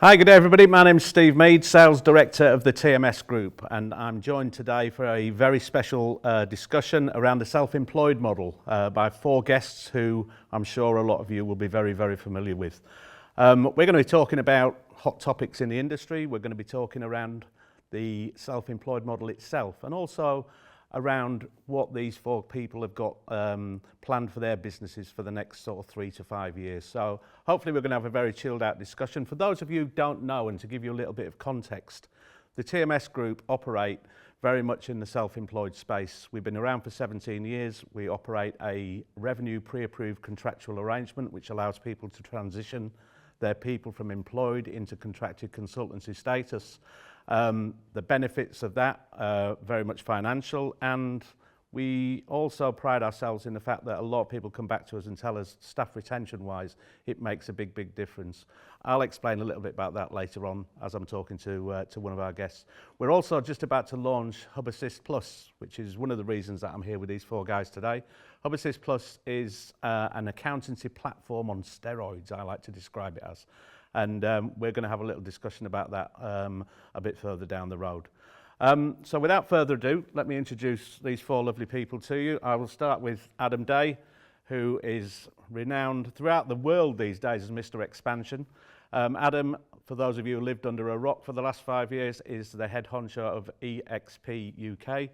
Hi, good day everybody. My name's Steve Mead, Sales Director of the TMS Group, and I'm joined today for a very special discussion around the self-employed model by four guests who I'm sure a lot of you will be very, very familiar with. We're going to be talking about hot topics in the industry. We're going to be talking around the self-employed model itself and also around what these four people have got planned for their businesses for the next sort of 3 to 5 years. So hopefully we're going to have a very chilled out discussion. For those of you who don't know, and to give you a little bit of context, the TMS Group operate very much in the self-employed space. We've been around for 17 years. We operate a revenue pre-approved contractual arrangement which allows people to transition their people from employed into contracted consultancy status. The benefits of that are very much financial, and we also pride ourselves in the fact that a lot of people come back to us and tell us staff retention wise it makes a big difference. I'll explain a little bit about that later on as I'm talking to one of our guests. We're also just about to launch Hub Assist Plus, which is one of the reasons that I'm here with these four guys today. Hub Assist Plus is an accountancy platform on steroids, I like to describe it as. And we're going to have a little discussion about that a bit further down the road. So without further ado, let me introduce these four lovely people to you. I will start with Adam Day, who is renowned throughout the world these days as Mr. Expansion. Adam, for those of you who lived under a rock for the last 5 years, is the head honcho of EXP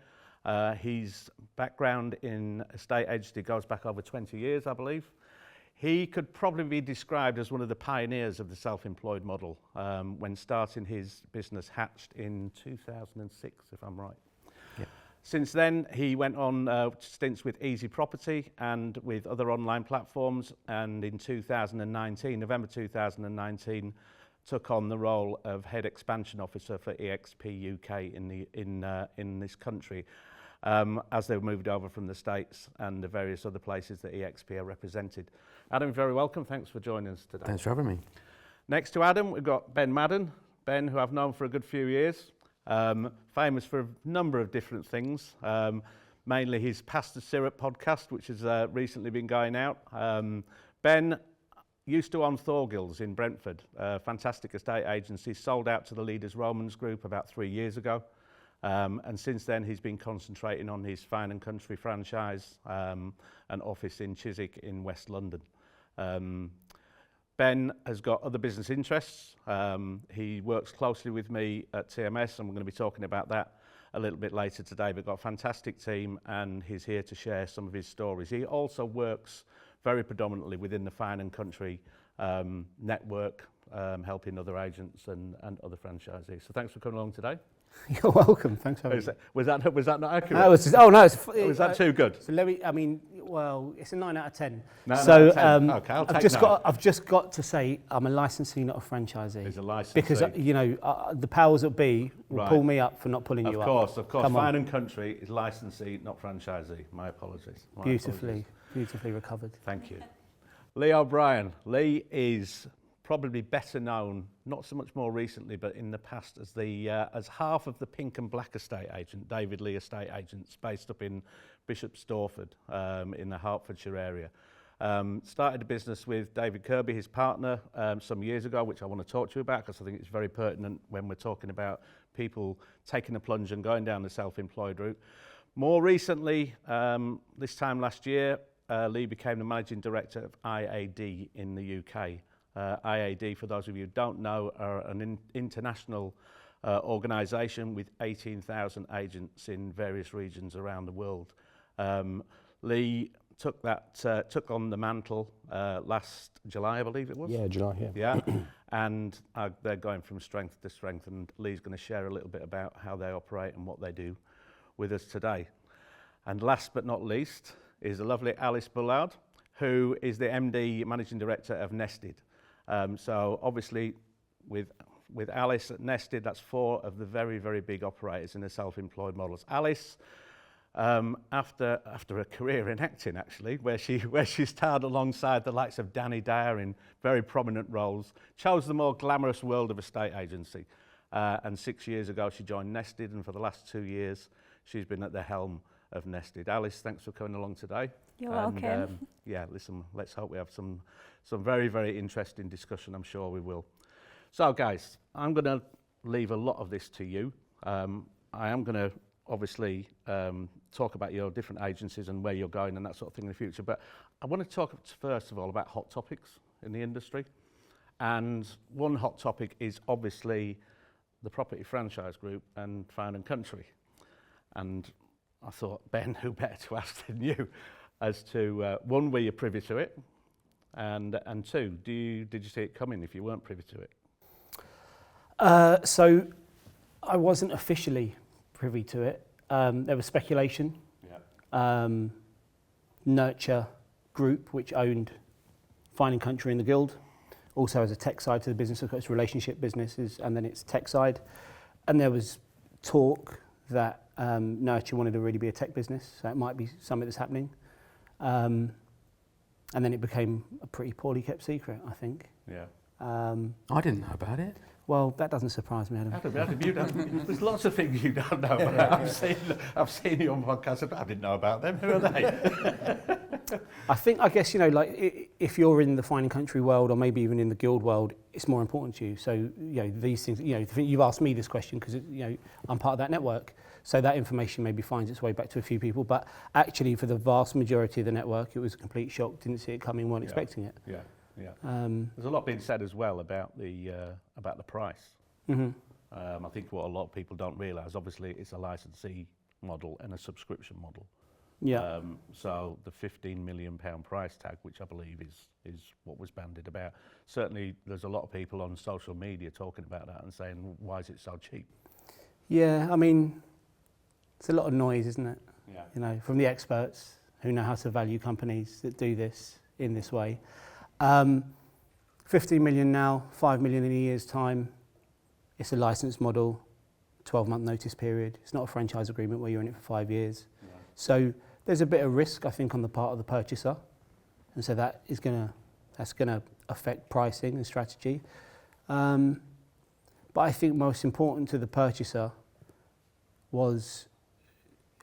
UK. His background in estate agency goes back over 20 years, I believe. He could probably be described as one of the pioneers of the self-employed model when starting his business hatched in 2006, if I'm right. Yep. Since then, he went on stints with Easy Property and with other online platforms, and in 2019, November 2019, took on the role of Head Expansion Officer for EXP UK in this country. As they moved over from the States and the various other places that EXP are represented. Adam, very welcome. Thanks for joining us today. Thanks for having me. Next to Adam, we've got Ben Madden. Ben, who I've known for a good few years, famous for a number of different things, mainly his Pasta Syrup podcast, which has recently been going out. Ben used to own Thorgills in Brentford, a fantastic estate agency, sold out to the Leaders Romans Group about 3 years ago. And since then, he's been concentrating on his Fine Country franchise and office in Chiswick in West London. Ben has got other business interests. He works closely with me at TMS, and we're going to be talking about that a little bit later today. We've got a fantastic team, and he's here to share some of his stories. He also works very predominantly within the Fine Country network, helping other agents and other franchisees. So thanks for coming along today. You're welcome. Thanks for having me. Was that not accurate? No, was that too good? So let me. I mean, well, it's a 9 out of 10. 9 so out of 10. Okay, I'll take I've just got to say, I'm a licensee, not a franchisee. He's a licensee. Because the powers that be will pull me up for not pulling you up. Of course. Fine Country is licensee, not franchisee. My apologies. Beautifully recovered. Thank you. Lee O'Brien. Lee is probably better known, not so much more recently, but in the past as half of the Pink and Black estate agent, David Lee Estate Agents, based up in Bishop Stortford in the Hertfordshire area. Started a business with David Kirby, his partner, some years ago, which I want to talk to you about because I think it's very pertinent when we're talking about people taking a plunge and going down the self-employed route. More recently, this time last year, Lee became the Managing Director of IAD in the UK. IAD, for those of you who don't know, are an international organisation with 18,000 agents in various regions around the world. Lee took on the mantle last July, I believe it was. Yeah, July. Yeah, and they're going from strength to strength, and Lee's going to share a little bit about how they operate and what they do with us today. And last but not least is the lovely Alice Bullard, who is the MD, Managing Director of Nested. So obviously with Alice at Nested, that's 4 of the very big operators in the self-employed models. Alice, after a career in acting actually, where she starred alongside the likes of Danny Dyer in very prominent roles, chose the more glamorous world of estate agency. And 6 years ago she joined Nested, and for the last 2 years she's been at the helm of Nested. Alice, thanks for coming along today. You're welcome. Listen, let's hope we have some very interesting discussion. I'm sure we will. So guys, I'm going to leave a lot of this to you. I am going to obviously talk about your different agencies and where you're going and that sort of thing in the future, but I want to talk first of all about hot topics in the industry. And one hot topic is obviously the property franchise group and Fine Country. And I thought, Ben, who better to ask than you as to, one, were you privy to it? And two, did you see it coming if you weren't privy to it? So I wasn't officially privy to it. There was speculation. Yeah. Nurture Group, which owned Fine Country and the Guild, also has a tech side to the business, so it's relationship businesses, and then it's tech side. And there was talk that Nurture wanted to really be a tech business, so it might be something that's happening. And then it became a pretty poorly kept secret, I think. Yeah. I didn't know about it. Well, that doesn't surprise me, Adam. Adam, you don't, there's lots of things you don't know about. I've seen you on podcasts, but I didn't know about them. Who are they? I guess, you know, like if you're in the Fine Country world or maybe even in the Guild world, it's more important to you. So, you know, these things, you know, you've asked me this question because, you know, I'm part of that network. So that information maybe finds its way back to a few people. But actually, for the vast majority of the network, it was a complete shock. Didn't see it coming, weren't expecting it. Yeah. Yeah. There's a lot being said as well about the price. Mm-hmm. I think what a lot of people don't realise, obviously, it's a licensee model and a subscription model. Yeah. So the £15 million price tag, which I believe is what was bandied about. Certainly, there's a lot of people on social media talking about that and saying, why is it so cheap? Yeah, I mean, it's a lot of noise, isn't it? Yeah. You know, from the experts who know how to value companies that do this in this way. 15 million now, 5 million in a year's time. It's a license model, 12-month notice period. It's not a franchise agreement where you're in it for 5 years. Yeah. So there's a bit of risk, I think, on the part of the purchaser. And so that's gonna affect pricing and strategy. But I think most important to the purchaser was,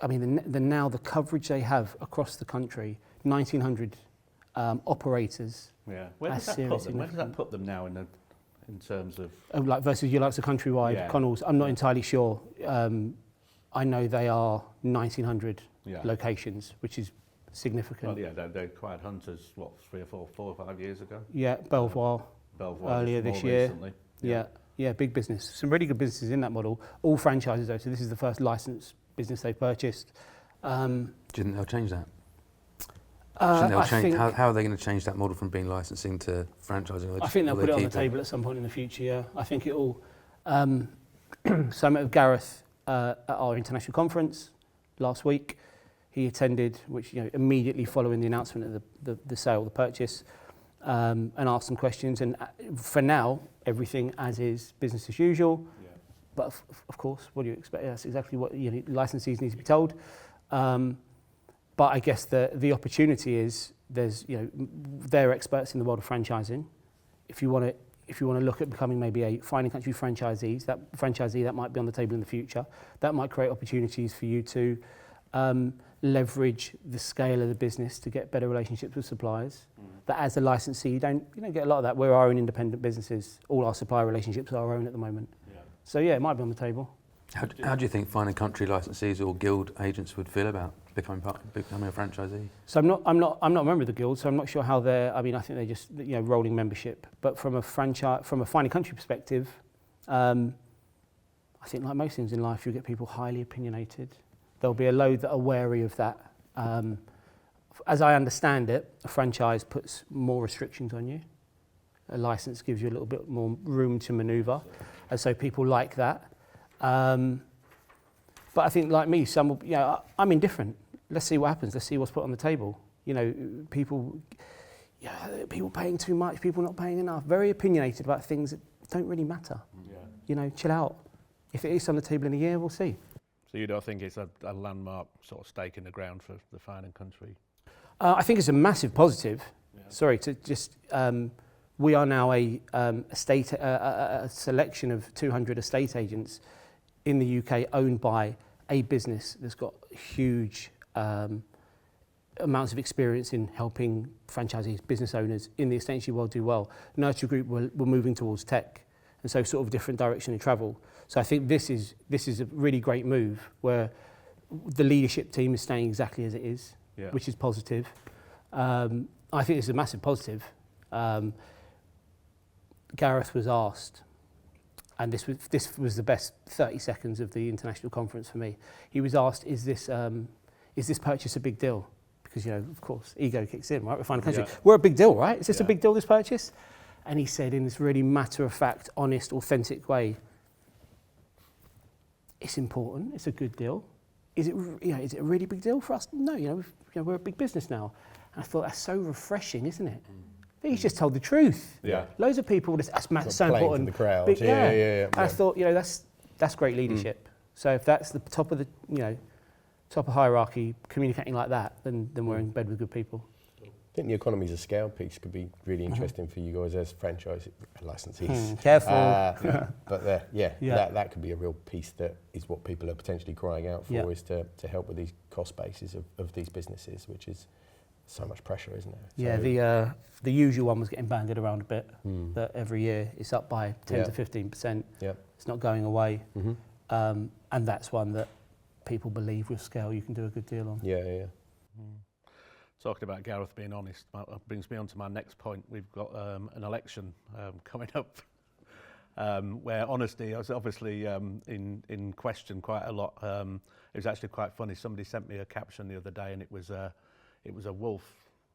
I mean, the coverage they have across the country, 1,900 operators. Yeah. Where does that put them now in terms of? Like versus your likes of Countrywide, Connells, I'm not entirely sure. I know they are 1,900 locations, which is significant. Well, yeah, they acquired Hunters, what, 4 or 5 years ago? Yeah, Belvoir earlier this year. Recently. Yeah, big business. Some really good businesses in that model. All franchises though, so this is the first licensed business they've purchased. Do you think they'll change that? I think, how are they going to change that model from being licensing to franchising? I think they'll put it on the table at some point in the future, yeah. I think it will. So I met with Gareth at our international conference last week. He attended, which, you know, immediately following the announcement of the sale, the purchase, and asked some questions. And for now, everything as is, business as usual. Yeah. But of course, what do you expect? That's exactly what, you know, licensees need to be told. But I guess the opportunity is there's, you know, they're experts in the world of franchising. If you want to look at becoming maybe a Fine Country franchisee that might be on the table in the future. That might create opportunities for you to leverage the scale of the business to get better relationships with suppliers. That as a licensee, you don't get a lot of that. We're our own independent businesses. All our supplier relationships are our own at the moment. Yeah. So yeah, it might be on the table. How do you think Fine Country licensees or guild agents would feel about becoming a franchisee? So I'm not a member of the guild, so I'm not sure how they're. I mean, I think they're just, you know, rolling membership. But from a Fine Country perspective, I think like most things in life, you get people highly opinionated. There'll be a load that are wary of that. As I understand it, a franchise puts more restrictions on you. A license gives you a little bit more room to manoeuvre, and so people like that. But I think, like me, I'm indifferent. Let's see what happens. Let's see what's put on the table. You know, people paying too much, people not paying enough. Very opinionated about things that don't really matter. Yeah. You know, chill out. If it is on the table in a year, we'll see. So you don't think it's a landmark sort of stake in the ground for the Fine Country? I think it's a massive positive. Yeah. Sorry to just. We are now a selection of 200 estate agents in the UK owned by a business that's got huge amounts of experience in helping franchisees, business owners in the estate agency world do well. Nurture Group, we're moving towards tech, and so sort of different direction of travel. So I think this is a really great move where the leadership team is staying exactly as it is, which is positive. I think it's a massive positive. Gareth was asked, and this was the best 30 seconds of the international conference for me. He was asked, is this purchase a big deal? Because, of course, ego kicks in, right? We're Fine Country. Yeah. We're a big deal, right? Is this a big deal, this purchase? And he said in this really matter-of-fact, honest, authentic way, it's important, it's a good deal. Is it a really big deal for us? No, we're a big business now. And I thought that's so refreshing, isn't it? He's just told the truth. Yeah. Loads of people, that's so important. To the crowd. But, yeah. I thought, that's great leadership. So if that's the top of the, top of hierarchy, communicating like that, then we're in bed with good people. I think the economies of scale piece could be really interesting for you guys as franchise licensees. Careful. But that could be a real piece that is what people are potentially crying out for, is to help with these cost bases of these businesses, which is so much pressure, isn't there? Yeah, the usual one was getting bandied around a bit, that every year it's up by 10 to 15%. Yeah. It's not going away. And that's one that people believe with scale you can do a good deal on. Yeah. Talking about Gareth being honest, that brings me on to my next point. We've got an election coming up where honesty is obviously in question quite a lot. It was actually quite funny. Somebody sent me a caption the other day, and it was a wolf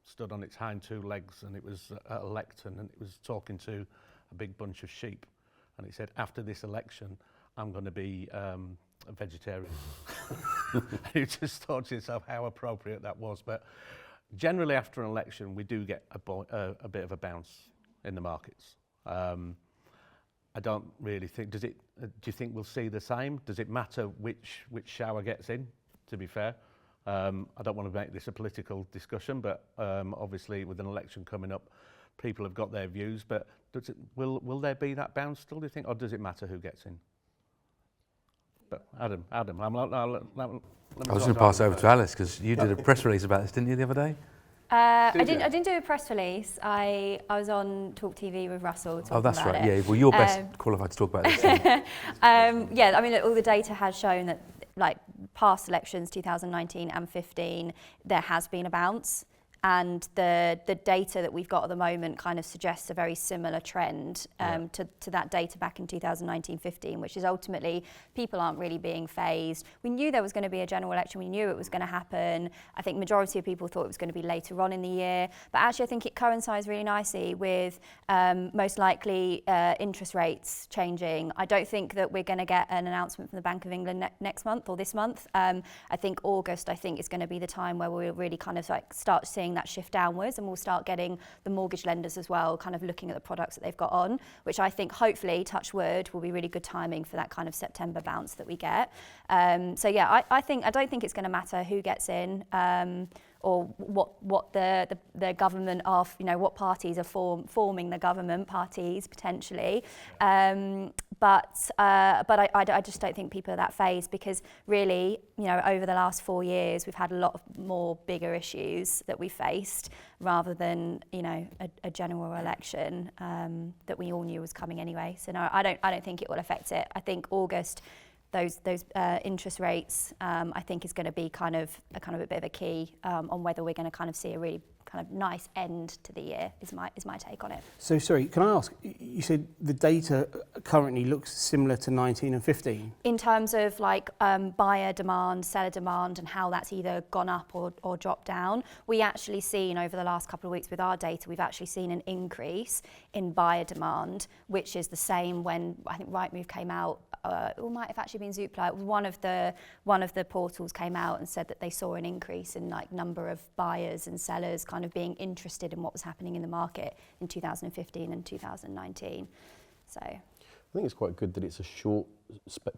stood on its hind two legs, and it was at a lectern, and it was talking to a big bunch of sheep, and it said, "After this election, I'm going to be a vegetarian." You just thought to yourself how appropriate that was. But generally, after an election, we do get a bit of a bounce in the markets. I don't really think. Do you think we'll see the same? Does it matter which shower gets in? To be fair, I don't want to make this a political discussion, but obviously, with an election coming up, people have got their views. But will there be that bounce still? Do you think, or does it matter who gets in? But Adam, let me I was going to pass over to Alice because you did a press release about this, didn't you, the other day? I didn't do a press release. I was on Talk TV with Russell talking that's about right. it. Yeah, well, you're best qualified to talk about this. All the data has shown that, like past elections, 2019 and 15, there has been a bounce. And the data that we've got at the moment kind of suggests a very similar trend to that data back in 2019-15, which is ultimately people aren't really being phased. We knew there was going to be a general election. We knew it was going to happen. I think majority of people thought it was going to be later on in the year. But actually, I think it coincides really nicely with most likely interest rates changing. I don't think that we're going to get an announcement from the Bank of England next month or this month. I think August, is going to be the time where we'll really kind of like start seeing that shift downwards, and we'll start getting the mortgage lenders as well kind of looking at the products that they've got on, which I think hopefully, touch wood, will be really good timing for that kind of September bounce that we get. I don't think it's going to matter who gets in or what the government are, what parties are forming the government, parties potentially. But I just don't think people are that phased, because really, over the last 4 years, we've had a lot of more bigger issues that we faced rather than, a general election that we all knew was coming anyway. So no, I don't think it will affect it. I think August, those interest rates, I think is going to be kind of a bit of a key on whether we're going to kind of see a really kind of nice end to the year. Is my take on it. So sorry, can I ask? You said the data currently looks similar to 19 and 15. In terms of like buyer demand, seller demand, and how that's either gone up or dropped down, we actually seen over the last couple of weeks with our data, we've actually seen an increase in buyer demand, which is the same when I think Rightmove came out. It might have actually been Zoopla. One of the portals came out and said that they saw an increase in like number of buyers and sellers kind of being interested in what was happening in the market in 2015 and 2019. So I think it's quite good that it's a short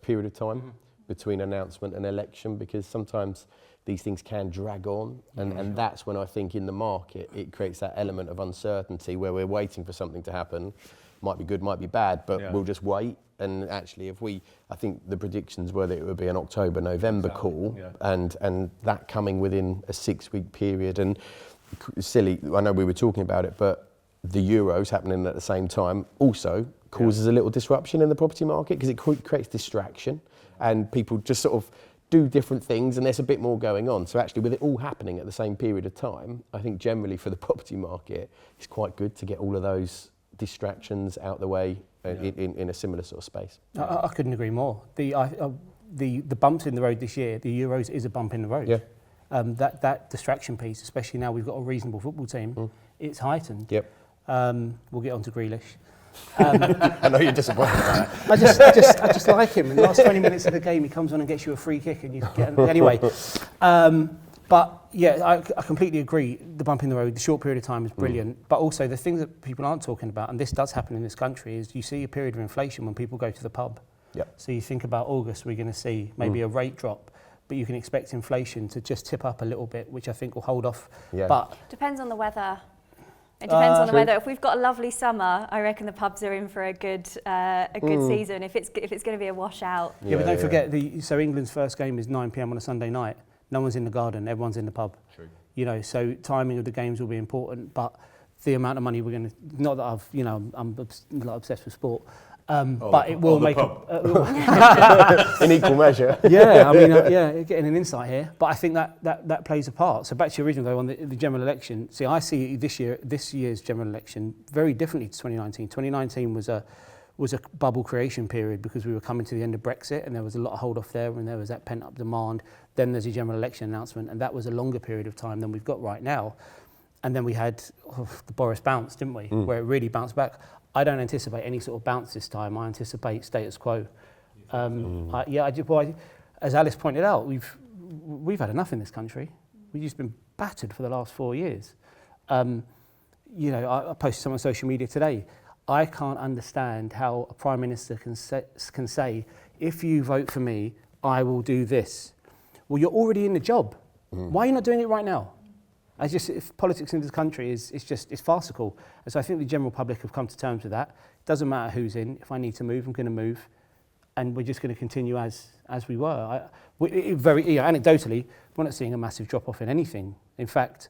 period of time between announcement and election, because sometimes these things can drag on, and that's when I think in the market it creates that element of uncertainty where we're waiting for something to happen. Might be good, might be bad, but we'll just wait. And actually, I think the predictions were that it would be an October-November call, and that coming within a 6-week period. And silly, I know we were talking about it, but the Euros happening at the same time also causes a little disruption in the property market because it creates distraction and people just sort of do different things and there's a bit more going on. So actually with it all happening at the same period of time, I think generally for the property market, it's quite good to get all of those distractions out the way in a similar sort of space. I couldn't agree more. The bumps in the road this year, the Euros is a bump in the road. Yeah. That distraction piece, especially now we've got a reasonable football team, it's heightened. Yep. We'll get on to Grealish. I know you're disappointed about that. I just like him. In the last 20 minutes of the game, he comes on and gets you a free kick, and you get anyway. But yeah, I completely agree. The bump in the road, the short period of time is brilliant. But also the thing that people aren't talking about, and this does happen in this country, is you see a period of inflation when people go to the pub. Yep. So you think about August, we're going to see maybe a rate drop, but you can expect inflation to just tip up a little bit, which I think will hold off. Yeah. But Depends on the weather. It depends on the weather. If we've got a lovely summer, I reckon the pubs are in for a good season. If it's going to be a washout. yeah, but don't forget, so England's first game is 9 p.m. on a Sunday night. No one's in the garden, everyone's in the pub. True. You know, so timing of the games will be important, but the amount of money we're going to, not that I've, you know, I'm not obsessed with sport, but it will make in equal measure. yeah, I mean, yeah, getting an insight here, but I think that plays a part. So back to your original though on the general election. See, I see this year's general election very differently to 2019. 2019 was a bubble creation period because we were coming to the end of Brexit and there was a lot of hold off there and there was that pent up demand. Then there's a general election announcement and that was a longer period of time than we've got right now. And then we had the Boris bounce, didn't we? Where it really bounced back. I don't anticipate any sort of bounce this time. I anticipate status quo. As Alice pointed out, we've had enough in this country. We've just been battered for the last 4 years. You know, I posted something on social media today. I can't understand how a Prime Minister can say, if you vote for me, I will do this. Well, you're already in the job. Why are you not doing it right now? If politics in this country is farcical. And so I think the general public have come to terms with that. It doesn't matter who's in. If I need to move, I'm going to move. And we're just going to continue as we were. Anecdotally, we're not seeing a massive drop-off in anything. In fact,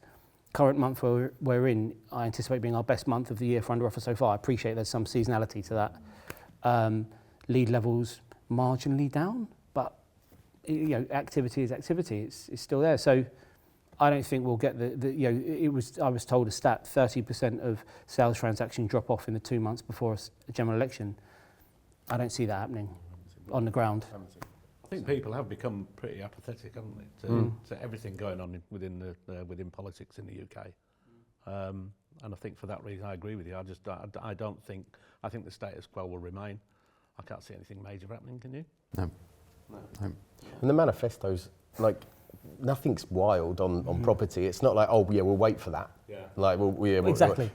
current month we're in, I anticipate being our best month of the year for under offer so far. I appreciate there's some seasonality to that. Lead levels marginally down, but you know, activity is activity. It's still there. So I don't think we'll get I was told a stat, 30% of sales transactions drop off in the 2 months before a general election. I don't see that happening on the ground. I think people have become pretty apathetic, haven't they, to everything going on within politics in the UK. And I think for that reason, I agree with you. I think the status quo will remain. I can't see anything major happening, can you? No. And the manifestos, like, nothing's wild on property. It's not like, oh yeah, we'll wait for that. Yeah. Like, Exactly.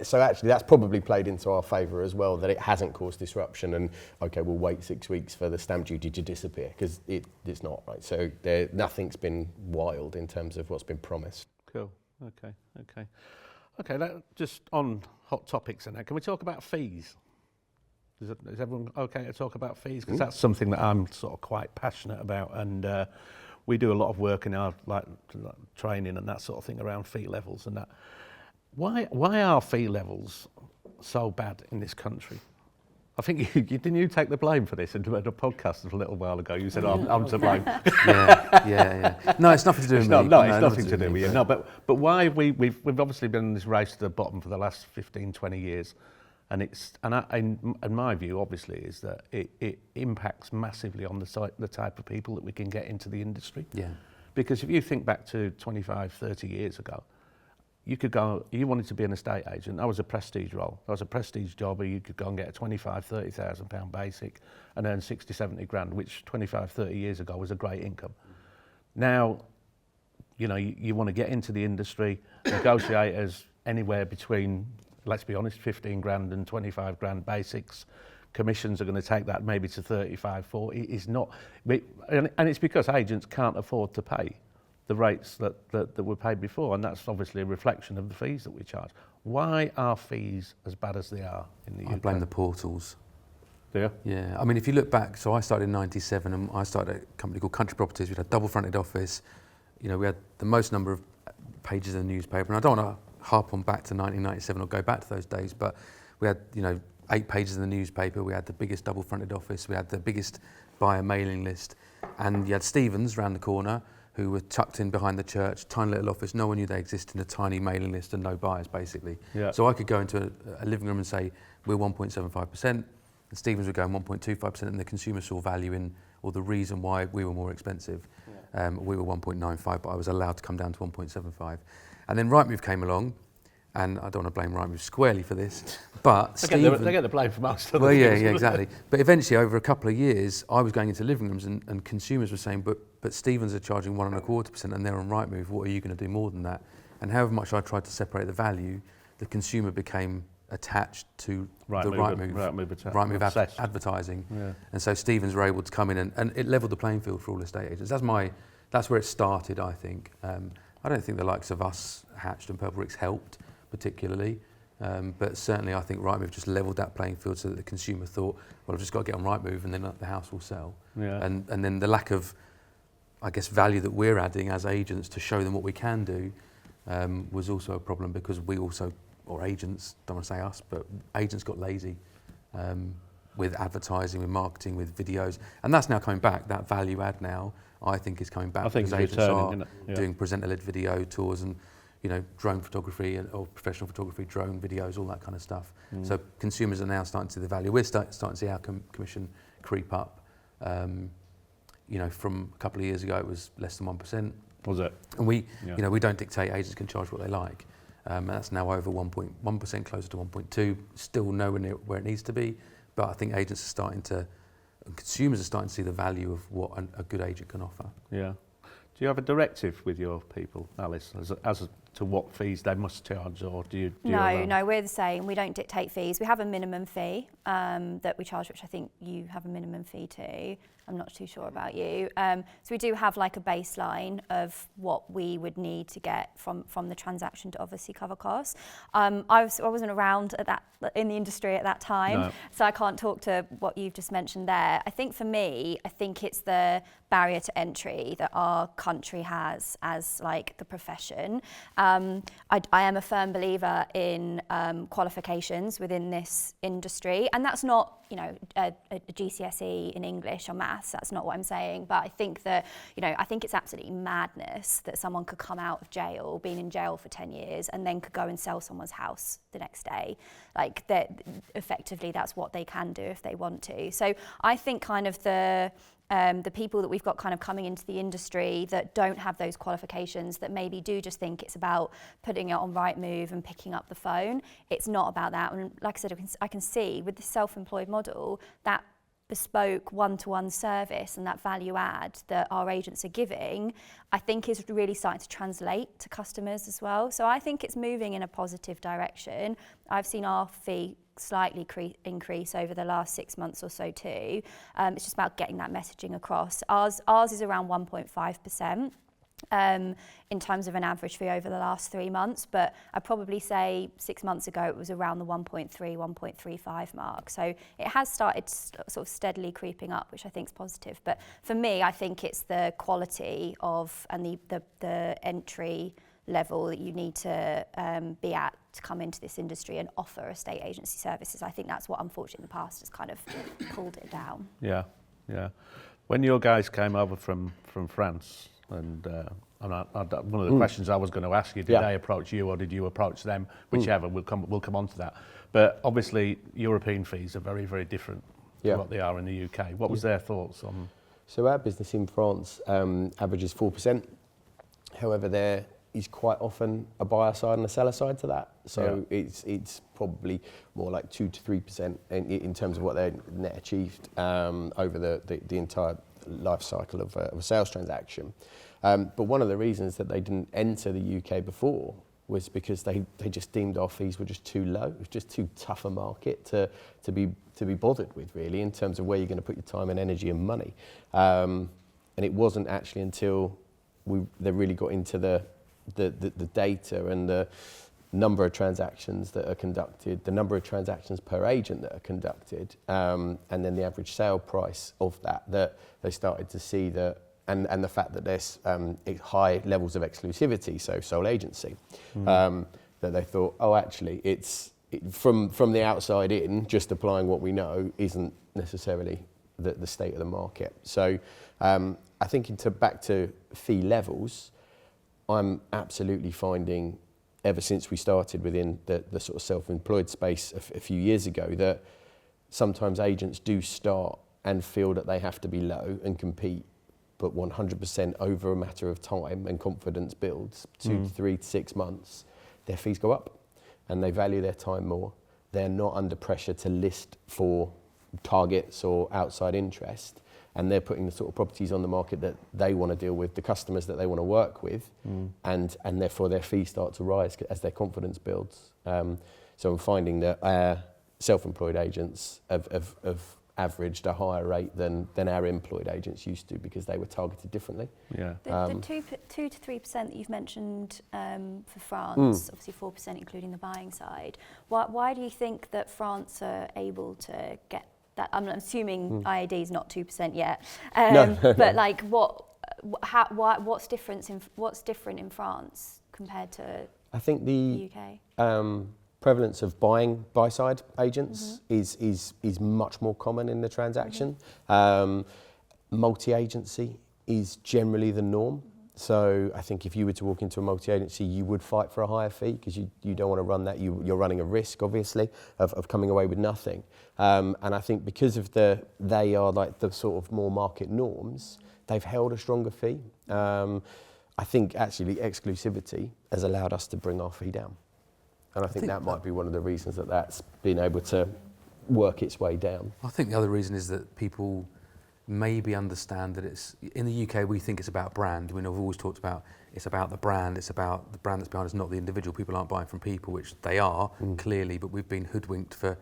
So actually, that's probably played into our favour as well, that it hasn't caused disruption. And okay, we'll wait 6 weeks for the stamp duty to disappear because it's not right. So nothing's been wild in terms of what's been promised. Cool. Okay. Just on hot topics and that, can we talk about fees? Is everyone okay to talk about fees? Because that's something that I'm sort of quite passionate about, and we do a lot of work in our training and that sort of thing around fee levels and that. Why are fee levels so bad in this country? I think didn't you take the blame for this in a podcast a little while ago? You said I'm to blame. Yeah. No, it's nothing to do with me. It's nothing to do with you. No, but why we've obviously been in this race to the bottom for the last 15, 20 years. And in my view, obviously, is that it impacts massively on the type of people that we can get into the industry. Yeah. Because if you think back to 25, 30 years ago, you wanted to be an estate agent. That was a prestige role. That was a prestige job where you could go and get a 25, 30,000 pound basic and earn 60, 70 grand, which 25, 30 years ago was a great income. Now, you know, you want to get into the industry, negotiators anywhere between, let's be honest, 15 grand and 25 grand basics. Commissions are going to take that maybe to 35, 40. It's not, and it's because agents can't afford to pay the rates that were paid before, and that's obviously a reflection of the fees that we charge. Why are fees as bad as they are in the UK? I blame the portals. Do you? Yeah, I mean, if you look back, so I started in '97 and I started at a company called Country Properties. We had a double-fronted office. You know, we had the most number of pages in the newspaper, and I don't want to harp on back to 1997 or go back to those days, but we had, you know, 8 pages in the newspaper, we had the biggest double-fronted office, we had the biggest buyer mailing list, and you had Stevens round the corner, who were tucked in behind the church, tiny little office, no one knew they existed, a tiny mailing list and no buyers, basically. Yeah. So I could go into a living room and say, we're 1.75%, and Stevens were going 1.25%, and the consumer saw value in, or the reason why we were more expensive. We were 1.95, but I was allowed to come down to 1.75. And then Rightmove came along, and I don't want to blame Rightmove squarely for this, but They get the blame for most of them. well, yeah, exactly. But eventually, over a couple of years, I was going into living rooms and consumers were saying, but Stevens are charging 1.25% and they're on Rightmove, what are you going to do more than that? And however much I tried to separate the value, the consumer became attached to the Rightmove advertising. Yeah. And so Stevens were able to come in and it levelled the playing field for all estate agents. That's where it started, I think. I don't think the likes of us, Hatched and Purple Bricks helped particularly, but certainly I think Rightmove just levelled that playing field so that the consumer thought, well, I've just got to get on Rightmove and then the house will sell. Yeah. And then the lack of, I guess, value that we're adding as agents to show them what we can do was also a problem, because we also, or agents, don't want to say us, but agents got lazy with advertising, with marketing, with videos, and that's now coming back. That value add now, I think, is coming back. I think because it's agents returning, are doing presenter-led video tours and, you know, drone photography or professional photography, drone videos, all that kind of stuff. So consumers are now starting to see the value. We're starting to see our commission creep up. You know, from a couple of years ago, it was less than 1%. Was it? And we, you know, we don't dictate. Agents can charge what they like. And that's now over 1.1%, closer to 1.2. Still nowhere near where it needs to be, but I think agents are starting to, and consumers are starting to see the value of what a good agent can offer. Yeah. Do you have a directive with your people, Alice, as to what fees they must charge, or do you? No, we're the same. We don't dictate fees. We have a minimum fee that we charge, which I think you have a minimum fee too. I'm not too sure about you. So we do have like a baseline of what we would need to get from the transaction to obviously cover costs. I wasn't around in the industry at that time, so I can't talk to what you've just mentioned there. I think for me, it's the barrier to entry that our country has as like the profession. I am a firm believer in qualifications within this industry, and that's not, you know, a GCSE in English or maths. That's not what I'm saying. But I think that, you know, I think it's absolutely madness that someone could come out of jail, been in jail for 10 years, and then could go and sell someone's house the next day. Like, effectively, that's what they can do if they want to. So I think kind of the people that we've got kind of coming into the industry that don't have those qualifications, that maybe do just think it's about putting it on Rightmove and picking up the phone. It's not about that. And like I said, I can see with the self-employed model, that bespoke one-to-one service and that value add that our agents are giving, I think is really starting to translate to customers as well. So I think it's moving in a positive direction. I've seen our fee slightly increase over the last 6 months or so too. It's just about getting that messaging across. Ours is around 1.5%. In terms of an average fee over the last 3 months, but I'd probably say 6 months ago it was around the 1.3, 1.35 mark. So it has started sort of steadily creeping up, which I think is positive. But for me, I think it's the quality of and the entry level that you need to be at to come into this industry and offer estate agency services. I think that's what, unfortunately, in the past has kind of pulled it down. Yeah, yeah. When your guys came over from France, and one of the questions I was going to ask you, did they approach you or did you approach them? Whichever, we'll come on to that. But obviously, European fees are very, very different to what they are in the UK. What was their thoughts on? So our business in France averages 4%. However, there is quite often a buyer side and a seller side to that. So it's probably more like 2 to 3% in terms of what they net achieved over the entire life cycle of a sales transaction. But one of the reasons that they didn't enter the UK before was because they just deemed our fees were just too low. It was just too tough a market to be bothered with, really, in terms of where you're going to put your time and energy and money. And it wasn't actually until they really got into the data and the number of transactions that are conducted, the number of transactions per agent that are conducted, and then the average sale price of that they started to see that, and the fact that there's high levels of exclusivity, so sole agency, that they thought, oh, actually, from the outside in, just applying what we know isn't necessarily the state of the market. So I think back to fee levels, I'm absolutely finding, ever since we started within the sort of self-employed space a few years ago, that sometimes agents do start and feel that they have to be low and compete, but 100% over a matter of time and confidence builds, 2 to 3 to 6 months, their fees go up and they value their time more. They're not under pressure to list for targets or outside interest, and they're putting the sort of properties on the market that they want to deal with, the customers that they want to work with, and therefore their fees start to rise as their confidence builds. So I'm finding that self-employed agents have averaged a higher rate than our employed agents used to, because they were targeted differently. Yeah. The 2 to 3% that you've mentioned for France, obviously 4% including the buying side. Why do you think that France are able to get that? I'm assuming IAD is not 2% yet, but like what's different in France compared to I think the UK? Prevalence of buy-side agents is much more common in the transaction. Multi-agency is generally the norm. So I think if you were to walk into a multi-agency, you would fight for a higher fee, because you don't want to run that. You're running a risk, obviously, of coming away with nothing. And I think because of they are like the sort of more market norms, they've held a stronger fee. I think actually exclusivity has allowed us to bring our fee down. And I think that might be one of the reasons that's been able to work its way down. I think the other reason is that people maybe understand that it's, in the UK we think it's about brand. I mean, I've always talked about it's about the brand that's behind us, not the individual. People aren't buying from people, which they are, clearly, but we've been hoodwinked for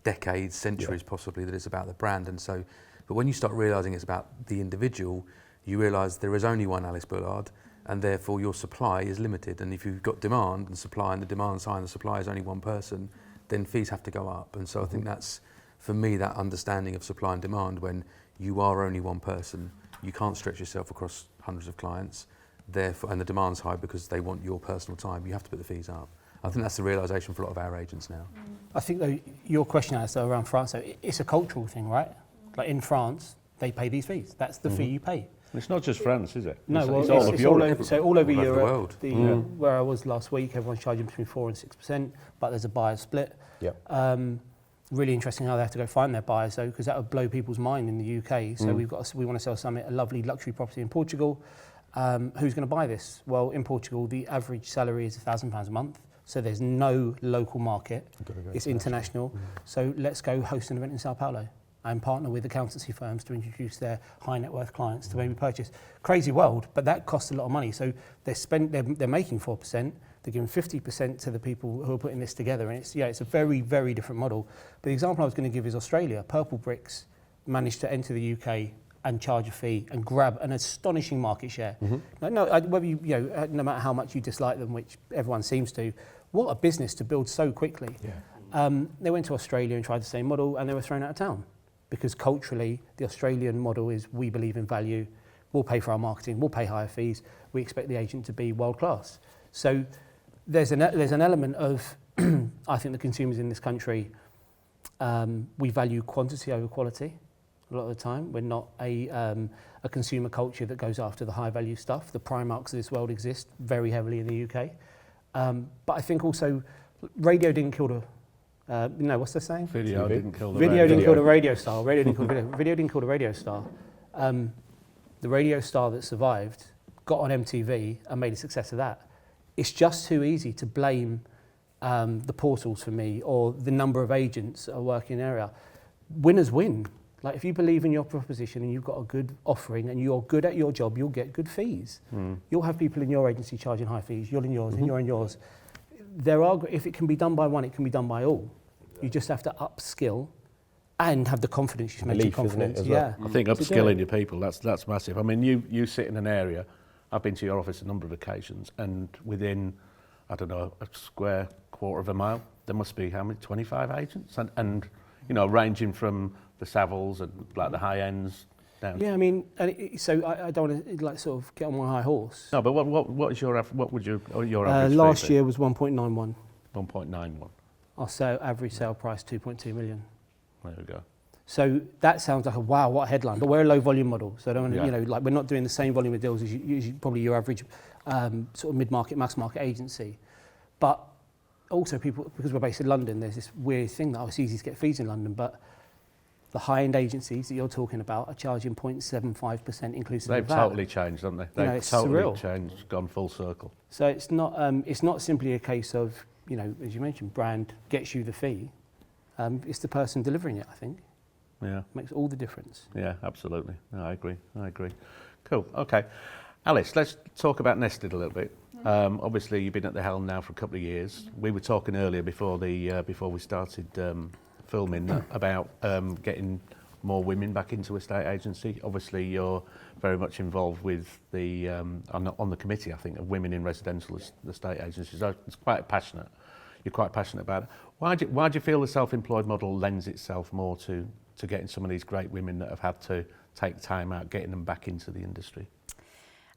decades, centuries possibly, that it's about the brand. And so, but when you start realising it's about the individual, you realise there is only one Alice Bullard, and therefore your supply is limited. And if you've got demand and supply, and the demand's high and the supply is only one person, then fees have to go up. And so I think that's, for me, that understanding of supply and demand. When you are only one person, you can't stretch yourself across hundreds of clients, therefore, and the demand's high because they want your personal time, you have to put the fees up. I think that's the realisation for a lot of our agents now. I think though, your question, Alice, though, around France, though, it's a cultural thing, right? Like in France, they pay these fees. That's the fee you pay. It's not just France, is it? No, it's all of Europe. All over All over the Europe. world. Where I was last week, everyone's charging between 4% and 6%, but there's a buyer split. Yep. Really interesting how they have to go find their buyers, though, because that would blow people's mind in the UK. So we want to sell Summit a lovely luxury property in Portugal. Who's going to buy this? Well, in Portugal, the average salary is £1,000 a month. So there's no local market. It's international. So let's go host an event in Sao Paulo and partner with accountancy firms to introduce their high net worth clients to maybe purchase. Crazy world, but that costs a lot of money. So they're making 4%. They're giving 50% to the people who are putting this together. And it's a very, very different model. But the example I was going to give is Australia. Purple Bricks managed to enter the UK and charge a fee and grab an astonishing market share. Whether no matter how much you dislike them, which everyone seems to, what a business to build so quickly. They went to Australia and tried the same model, and they were thrown out of town because culturally the Australian model is, we believe in value, we'll pay for our marketing, we'll pay higher fees, we expect the agent to be world class. So there's an element of I think the consumers in this country, we value quantity over quality. A lot of the time, we're not a consumer culture that goes after the high value stuff. The Primarks of this world exist very heavily in the UK. But I think also radio didn't kill the, what's the saying? Video didn't kill the Video didn't kill the radio star. Radio didn't kill the video. Video didn't kill the radio star. The radio star that survived got on MTV and made a success of that. It's just too easy to blame the portals for me, or the number of agents that are working in the area. Winners win. Like if you believe in your proposition and you've got a good offering and you're good at your job, you'll get good fees. You'll have people in your agency charging high fees. You're in yours, and you're in yours. If it can be done by one, it can be done by all. You just have to upskill and have the confidence. You mentioned confidence. Well. I think upskilling your people, that's massive. I mean, you sit in an area, I've been to your office a number of occasions, and within, I don't know, a square quarter of a mile, there must be how many, 25 agents? And ranging from the Savills and like the high ends down. Yeah, I mean, so I don't want to sort of get on my high horse. No, but what would your average last fee be? year was 1.91. 1.91. Our average sale price 2.2 million. There we go. So that sounds like a wow, what a headline. But we're a low volume model, so I don't want to, Yeah. you know, like we're not doing the same volume of deals as probably your average sort of mid-market, mass market agency. But also people, because we're based in London, there's this weird thing that it's easy to get fees in London, but the high-end agencies that you're talking about are charging 0.75% inclusive They've of VAT. totally changed, haven't they? They've it's totally surreal. changed, gone full circle. So it's not simply a case of, you know, as you mentioned, brand gets you the fee. It's the person delivering it, I think. Yeah. Makes all the difference. Yeah, absolutely. No, I agree. Cool. Okay. Alice, let's talk about Nested a little bit. Obviously, you've been at the helm now for a couple of years. We were talking earlier before we started filming about getting more women back into estate agency. Obviously, you're very much involved with the on the committee, I think, of women in residential estate agencies. So it's quite passionate. You're quite passionate about it. Why do you feel the self-employed model lends itself more to getting some of these great women that have had to take time out, getting them back into the industry?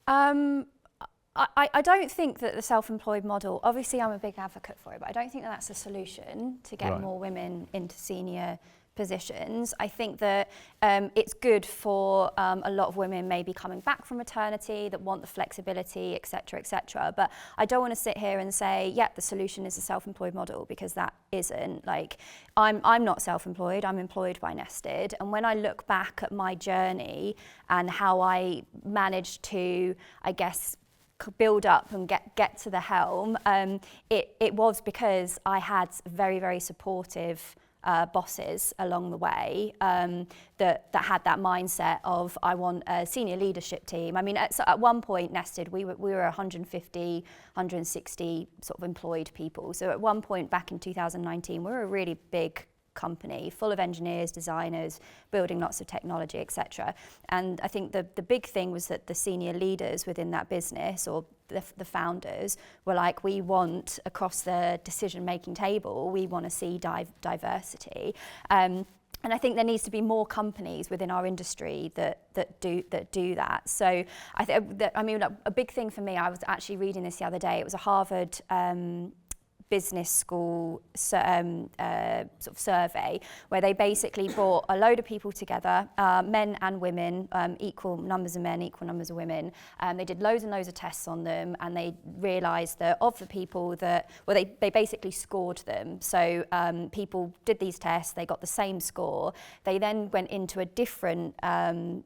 I don't think that the self-employed model, obviously I'm a big advocate for it, but I don't think that that's a solution to get more women into senior positions. I think that it's good for a lot of women maybe coming back from maternity that want the flexibility, etc., etc. But I don't want to sit here and say, yeah, the solution is a self-employed model, because that isn't. Like, I'm not self-employed, I'm employed by Nested. And when I look back at my journey and how I managed to, I guess, build up and get to the helm, it was because I had very, very supportive bosses along the way that had that mindset of, I want a senior leadership team. I mean, at one point, Nested, we were 150, 160 sort of employed people. So at one point back in 2019, we were a really big company full of engineers, designers, building lots of technology, etc. And I think the big thing was that the senior leaders within that business, or the founders, were like, we want, across the decision-making table, we want to see diversity. And I think there needs to be more companies within our industry that do that. So I think, a big thing for me, I was actually reading this the other day. It was a Harvard business school sort of survey, where they basically brought a load of people together, men and women, equal numbers of men, equal numbers of women. They did loads and loads of tests on them, and they realised that of the people that, well, they basically scored them. So people did these tests, they got the same score. They then went into a different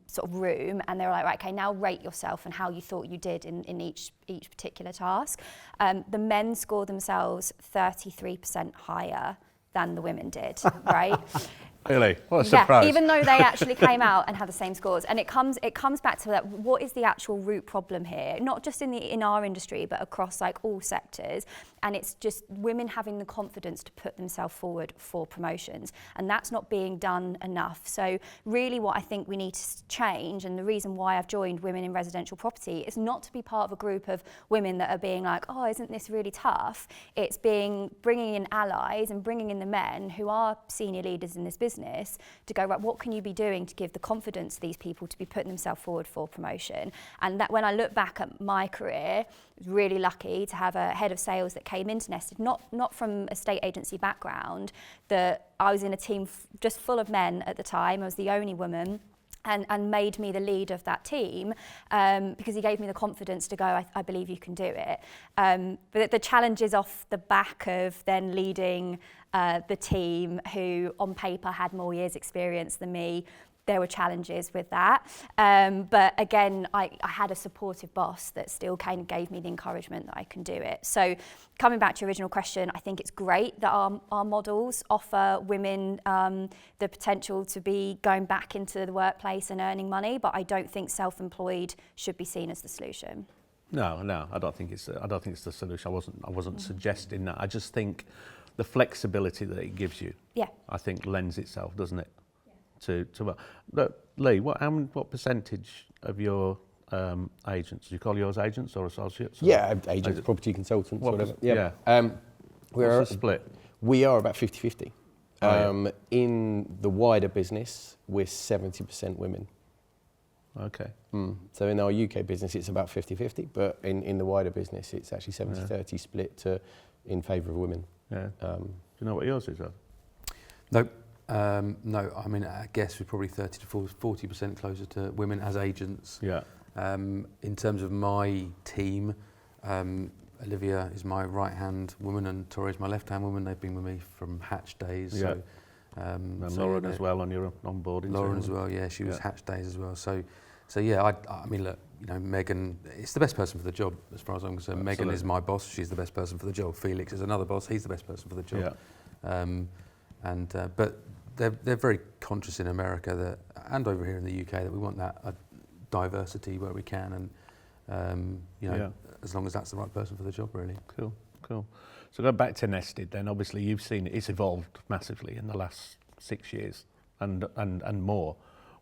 sort of room, and they were like, right, okay, now rate yourself and how you thought you did in each particular task. The men scored themselves 33% higher than the women did, right? Really? What a surprise. Yeah, even though they actually came out and had the same scores. And it comes back to that, what is the actual root problem here? Not just in our industry, but across like all sectors. And it's just women having the confidence to put themselves forward for promotions. And that's not being done enough. So really what I think we need to change, and the reason why I've joined Women in Residential Property, is not to be part of a group of women that are being like, oh, isn't this really tough? It's bringing in allies and bringing in the men who are senior leaders in this business to go, right, what can you be doing to give the confidence to these people to be putting themselves forward for promotion? And that, when I look back at my career, I was really lucky to have a head of sales that came into Nested, not from a state agency background, that I was in a team just full of men at the time. I was the only woman. And made me the lead of that team because he gave me the confidence to go, I believe you can do it. But the challenge is off the back of then leading the team who on paper had more years experience than me. There were challenges with that. But again, I had a supportive boss that still kind of gave me the encouragement that I can do it. So coming back to your original question, I think it's great that our models offer women the potential to be going back into the workplace and earning money, but I don't think self-employed should be seen as the solution. No, I don't think it's the solution. I wasn't suggesting that. I just think the flexibility that it gives you, I think lends itself, doesn't it? Look, Lee, what percentage of your agents, do you call yours agents or associates? Yeah, agents, property consultants, whatever. Yeah. What's the split? We are about 50-50. In the wider business, we're 70% women. Okay. So in our UK business, it's about 50-50, but in the wider business, it's actually 70-30 split in favour of women. Yeah. you know what yours is, Ed? No, no. I mean, I guess we're probably 30 to 40% closer to women as agents. Yeah. In terms of my team, Olivia is my right-hand woman and Tori's my left-hand woman. They've been with me from Hatch days. Yeah. So, And so, Lauren you know, as well on your onboarding. Lauren team. as well, yeah, she was Yeah. Hatch days as well. So yeah, I mean, look, you know, Megan, it's the best person for the job as far as I'm concerned. Megan is my boss, she's the best person for the job. Felix is another boss, he's the best person for the job. Yeah. But they're very conscious in America that, and over here in the UK, that we want that diversity where we can, and you know, as long as that's the right person for the job, really. Cool. So go back to Nested then. Obviously, you've seen it's evolved massively in the last 6 years and more.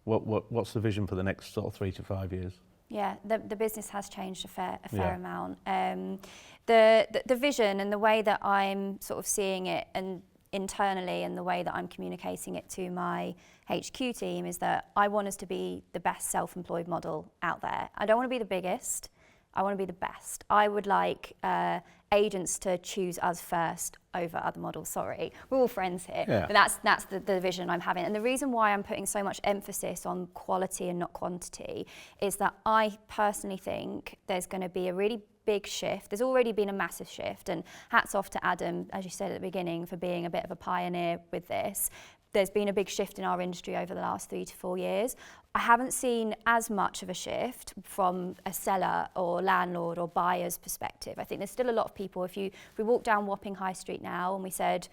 What's the vision for the next sort of 3 to 5 years? Yeah, the business has changed a fair amount. The vision and the way that I'm sort of seeing it and internally and the way that I'm communicating it to my HQ team is that I want us to be the best self-employed model out there. I don't want to be the biggest, I want to be the best. I would like agents to choose us first over other models. Sorry, we're all friends here. Yeah. But that's the vision I'm having. And the reason why I'm putting so much emphasis on quality and not quantity is that I personally think there's going to be a really big shift. There's already been a massive shift, and hats off to Adam, as you said at the beginning, for being a bit of a pioneer with this. There's been a big shift in our industry over the last 3 to 4 years. I haven't seen as much of a shift from a seller or landlord or buyer's perspective. I think there's still a lot of people, if we walk down Wapping High Street now and we said,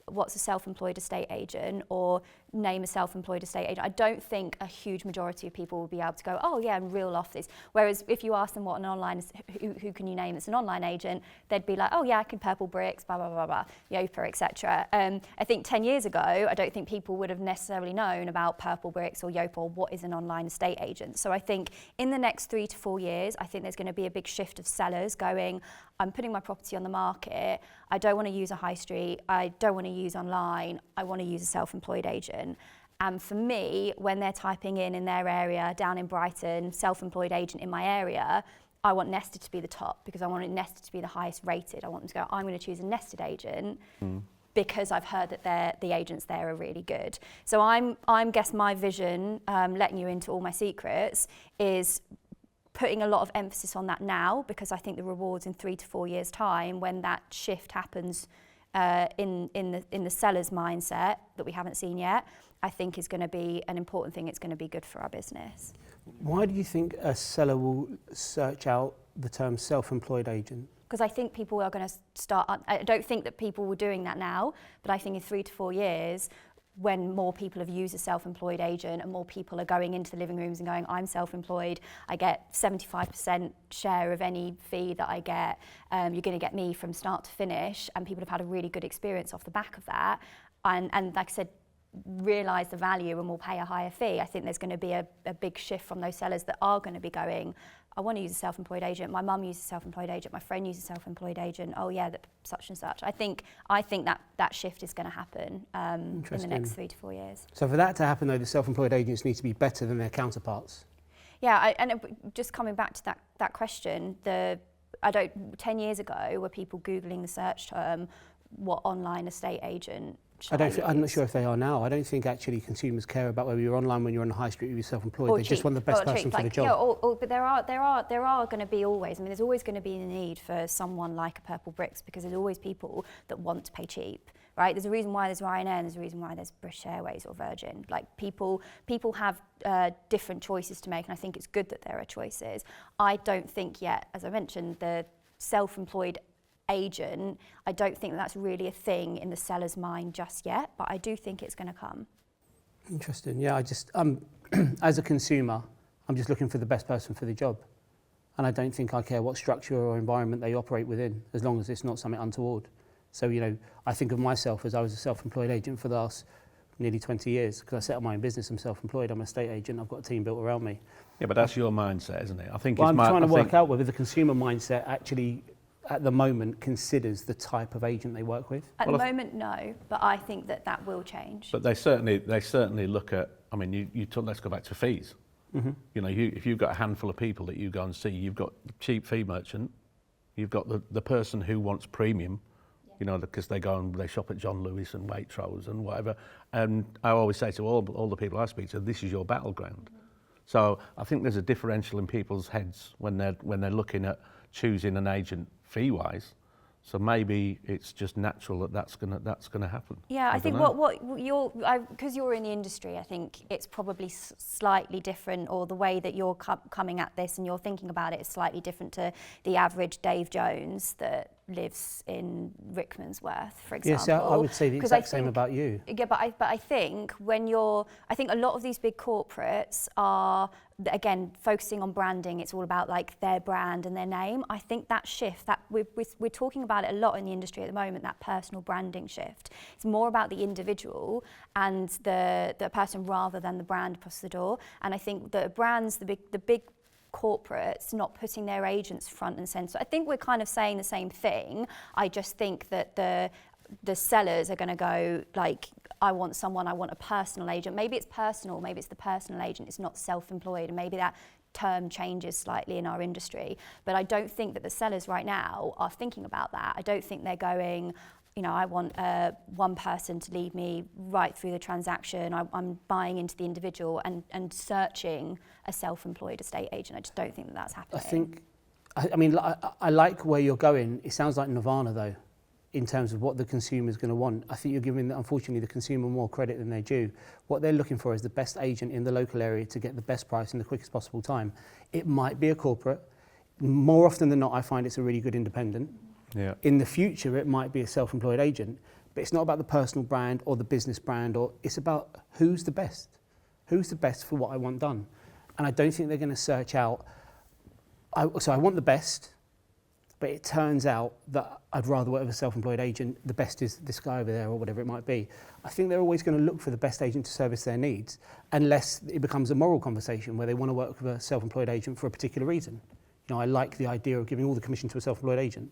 what's a self-employed estate agent, or name a self-employed estate agent, I don't think a huge majority of people will be able to go, oh yeah, and reel off this. Whereas if you ask them what an online, who can you name that's an online agent, they'd be like, oh yeah, I can Purple Bricks, blah, blah, blah, blah, Yopa, etc. I think 10 years ago, I don't think people would have necessarily known about Purple Bricks or Yopa or what is an online estate agent. So I think in the next 3 to 4 years, I think there's going to be a big shift of sellers going, I'm putting my property on the market, I don't want to use a high street, I don't want to use online, I want to use a self-employed agent. And for me, when they're typing in their area, down in Brighton, self-employed agent in my area, I want Nested to be the top because I want Nested to be the highest rated. I want them to go, I'm going to choose a Nested agent because I've heard that the agents there are really good. So I'm guess my vision, letting you into all my secrets, is putting a lot of emphasis on that now, because I think the rewards in 3 to 4 years' time, when that shift happens in the seller's mindset that we haven't seen yet, I think is going to be an important thing. It's going to be good for our business. Why do you think a seller will search out the term self-employed agent? Because I think people are going to start. I don't think that people were doing that now, but I think in 3 to 4 years, when more people have used a self-employed agent and more people are going into the living rooms and going, I'm self-employed, I get 75% share of any fee that I get, you're going to get me from start to finish, and people have had a really good experience off the back of that, and like I said, realise the value and will pay a higher fee. I think there's going to be a big shift from those sellers that are going to be going, I want to use a self-employed agent, my mum uses a self-employed agent, my friend uses a self-employed agent, oh yeah, such and such. I think that shift is going to happen in the next 3 to 4 years. So for that to happen though, the self-employed agents need to be better than their counterparts. Yeah, just coming back to that question, 10 years ago were people Googling the search term, what online estate agent I'm not sure if they are now. I don't think actually consumers care about whether you're online when you're on the high street or you're self-employed. They just want the best person for the job. Yeah, but there are going to be always. I mean, there's always going to be a need for someone like a Purple Bricks, because there's always people that want to pay cheap, right? There's a reason why there's Ryanair, and there's a reason why there's British Airways or Virgin. Like people have different choices to make, and I think it's good that there are choices. I don't think yet, as I mentioned, the self-employed agent, I don't think that's really a thing in the seller's mind just yet, but I do think it's going to come. Interesting. Yeah, as a consumer, I'm just looking for the best person for the job. And I don't think I care what structure or environment they operate within, as long as it's not something untoward. So, I think of myself as I was a self-employed agent for the last nearly 20 years, because I set up my own business, I'm self-employed, I'm an estate agent, I've got a team built around me. Yeah, but that's your mindset, isn't it? I think I'm trying to work out whether the consumer mindset actually at the moment considers the type of agent they work with? At the moment, no, but I think that will change. But they certainly look at, I mean, let's go back to fees. Mm-hmm. If you've got a handful of people that you go and see, you've got the cheap fee merchant, you've got the person who wants premium, you know, because they go and they shop at John Lewis and Waitrose and whatever. And I always say to all the people I speak to, this is your battleground. So I think there's a differential in people's heads when they're looking at choosing an agent fee-wise. So maybe it's just natural that's gonna happen. Yeah, I think dunno. what you're, because you're in the industry, I think it's probably slightly different, or the way that you're coming at this and you're thinking about it is slightly different to the average Dave Jones that lives in Rickmansworth, for example. Yes, I would say the 'Cause exact same about you. Yeah, but I think I think a lot of these big corporates are, again, focusing on branding. It's all about like their brand and their name. I think that shift, that we're talking about it a lot in the industry at the moment, that personal branding shift. It's more about the individual and the person rather than the brand across the door. And I think the brands, the big corporates not putting their agents front and centre. I think we're kind of saying the same thing. I just think that the sellers are going to go like, I want a personal agent. Maybe it's personal, maybe it's the personal agent, it's not self-employed, and maybe that term changes slightly in our industry. But I don't think that the sellers right now are thinking about that. I don't think they're going, you know, I want one person to lead me right through the transaction. I'm buying into the individual and searching a self-employed estate agent. I just don't think that that's happening. I mean, I like where you're going. It sounds like Nirvana, though, in terms of what the consumer's going to want. I think you're giving, unfortunately, the consumer more credit than they do. What they're looking for is the best agent in the local area to get the best price in the quickest possible time. It might be a corporate. More often than not, I find it's a really good independent. Yeah. In the future, it might be a self-employed agent, but it's not about the personal brand or the business brand, or it's about who's the best. Who's the best for what I want done? And I don't think they're going to search out, so I want the best, but it turns out that I'd rather work with a self-employed agent. The best is this guy over there or whatever it might be. I think they're always going to look for the best agent to service their needs, unless it becomes a moral conversation where they want to work with a self-employed agent for a particular reason. You know, I like the idea of giving all the commission to a self-employed agent.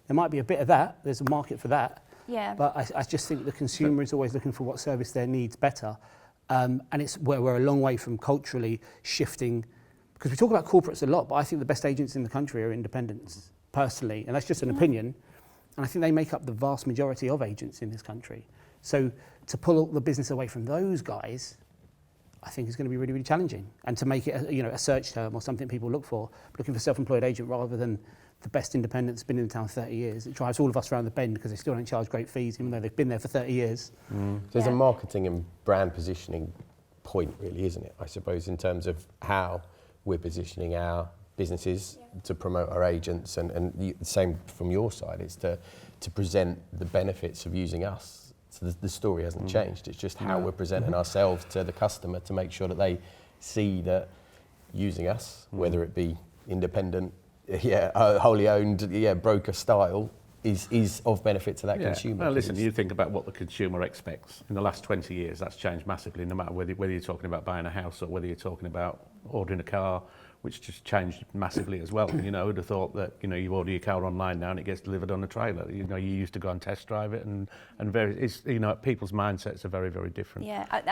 There might be a bit of that, there's a market for that. Yeah. But I just think the consumer is always looking for what service their needs better. And it's where we're a long way from culturally shifting, because we talk about corporates a lot, but I think the best agents in the country are independents, personally. And that's just an opinion. And I think they make up the vast majority of agents in this country. So to pull the business away from those guys, I think is going to be really, really challenging. And to make it a search term or something people look for, looking for self-employed agent rather than the best independent that's been in the town 30 years. It drives all of us around the bend because they still don't charge great fees, even though they've been there for 30 years. There's a marketing and brand positioning point, really, isn't it? I suppose, in terms of how we're positioning our businesses to promote our agents, and the same from your side, it's to present the benefits of using us. So the story hasn't changed. It's just how we're presenting ourselves to the customer to make sure that they see that using us, whether it be independent, wholly owned, broker style, is of benefit to that consumer. Well, listen, you think about what the consumer expects. In the last 20 years, that's changed massively, no matter whether you're talking about buying a house or whether you're talking about ordering a car, which just changed massively as well. You know, who'd have thought that, you know, you order your car online now and it gets delivered on a trailer. You know, you used to go and test drive it, and people's mindsets are very, very different. Yeah, and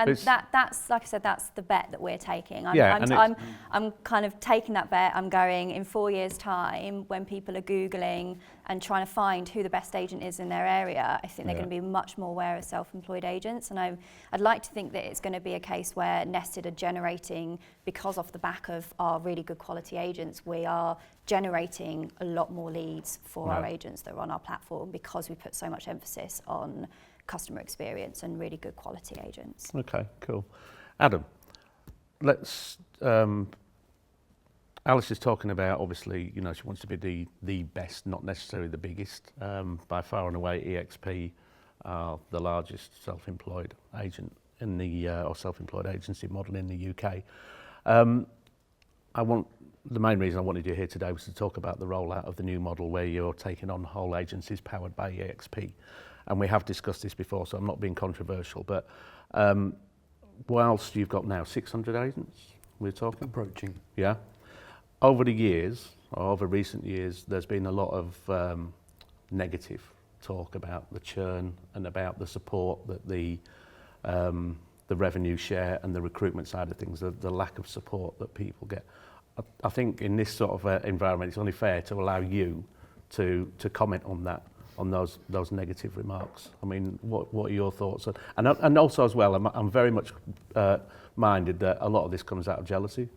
that's, like I said, that's the bet that we're taking. I'm kind of taking that bet. I'm going, in 4 years' time, when people are Googling and trying to find who the best agent is in their area, I think they're going to be much more aware of self-employed agents. And I'd like to think that it's going to be a case where Nested are generating, because off the back of our really good quality agents, we are generating a lot more leads for our agents that are on our platform, because we put so much emphasis on customer experience and really good quality agents. Okay, cool. Adam, let's... Alice is talking about, obviously, you know, she wants to be the best, not necessarily the biggest. By far and away, EXP are the largest self-employed agent in the or self-employed agency model in the UK. The main reason I wanted you here today was to talk about the rollout of the new model where you're taking on whole agencies powered by EXP. And we have discussed this before, so I'm not being controversial, but whilst you've got now 600 agents, we're talking? Approaching. Yeah. Over the years, or over recent years, there's been a lot of negative talk about the churn and about the support that the revenue share and the recruitment side of things, the lack of support that people get. I think in this sort of environment, it's only fair to allow you to comment on that on those negative remarks. I mean, what are your thoughts? And also as well, I'm very much minded that a lot of this comes out of jealousy.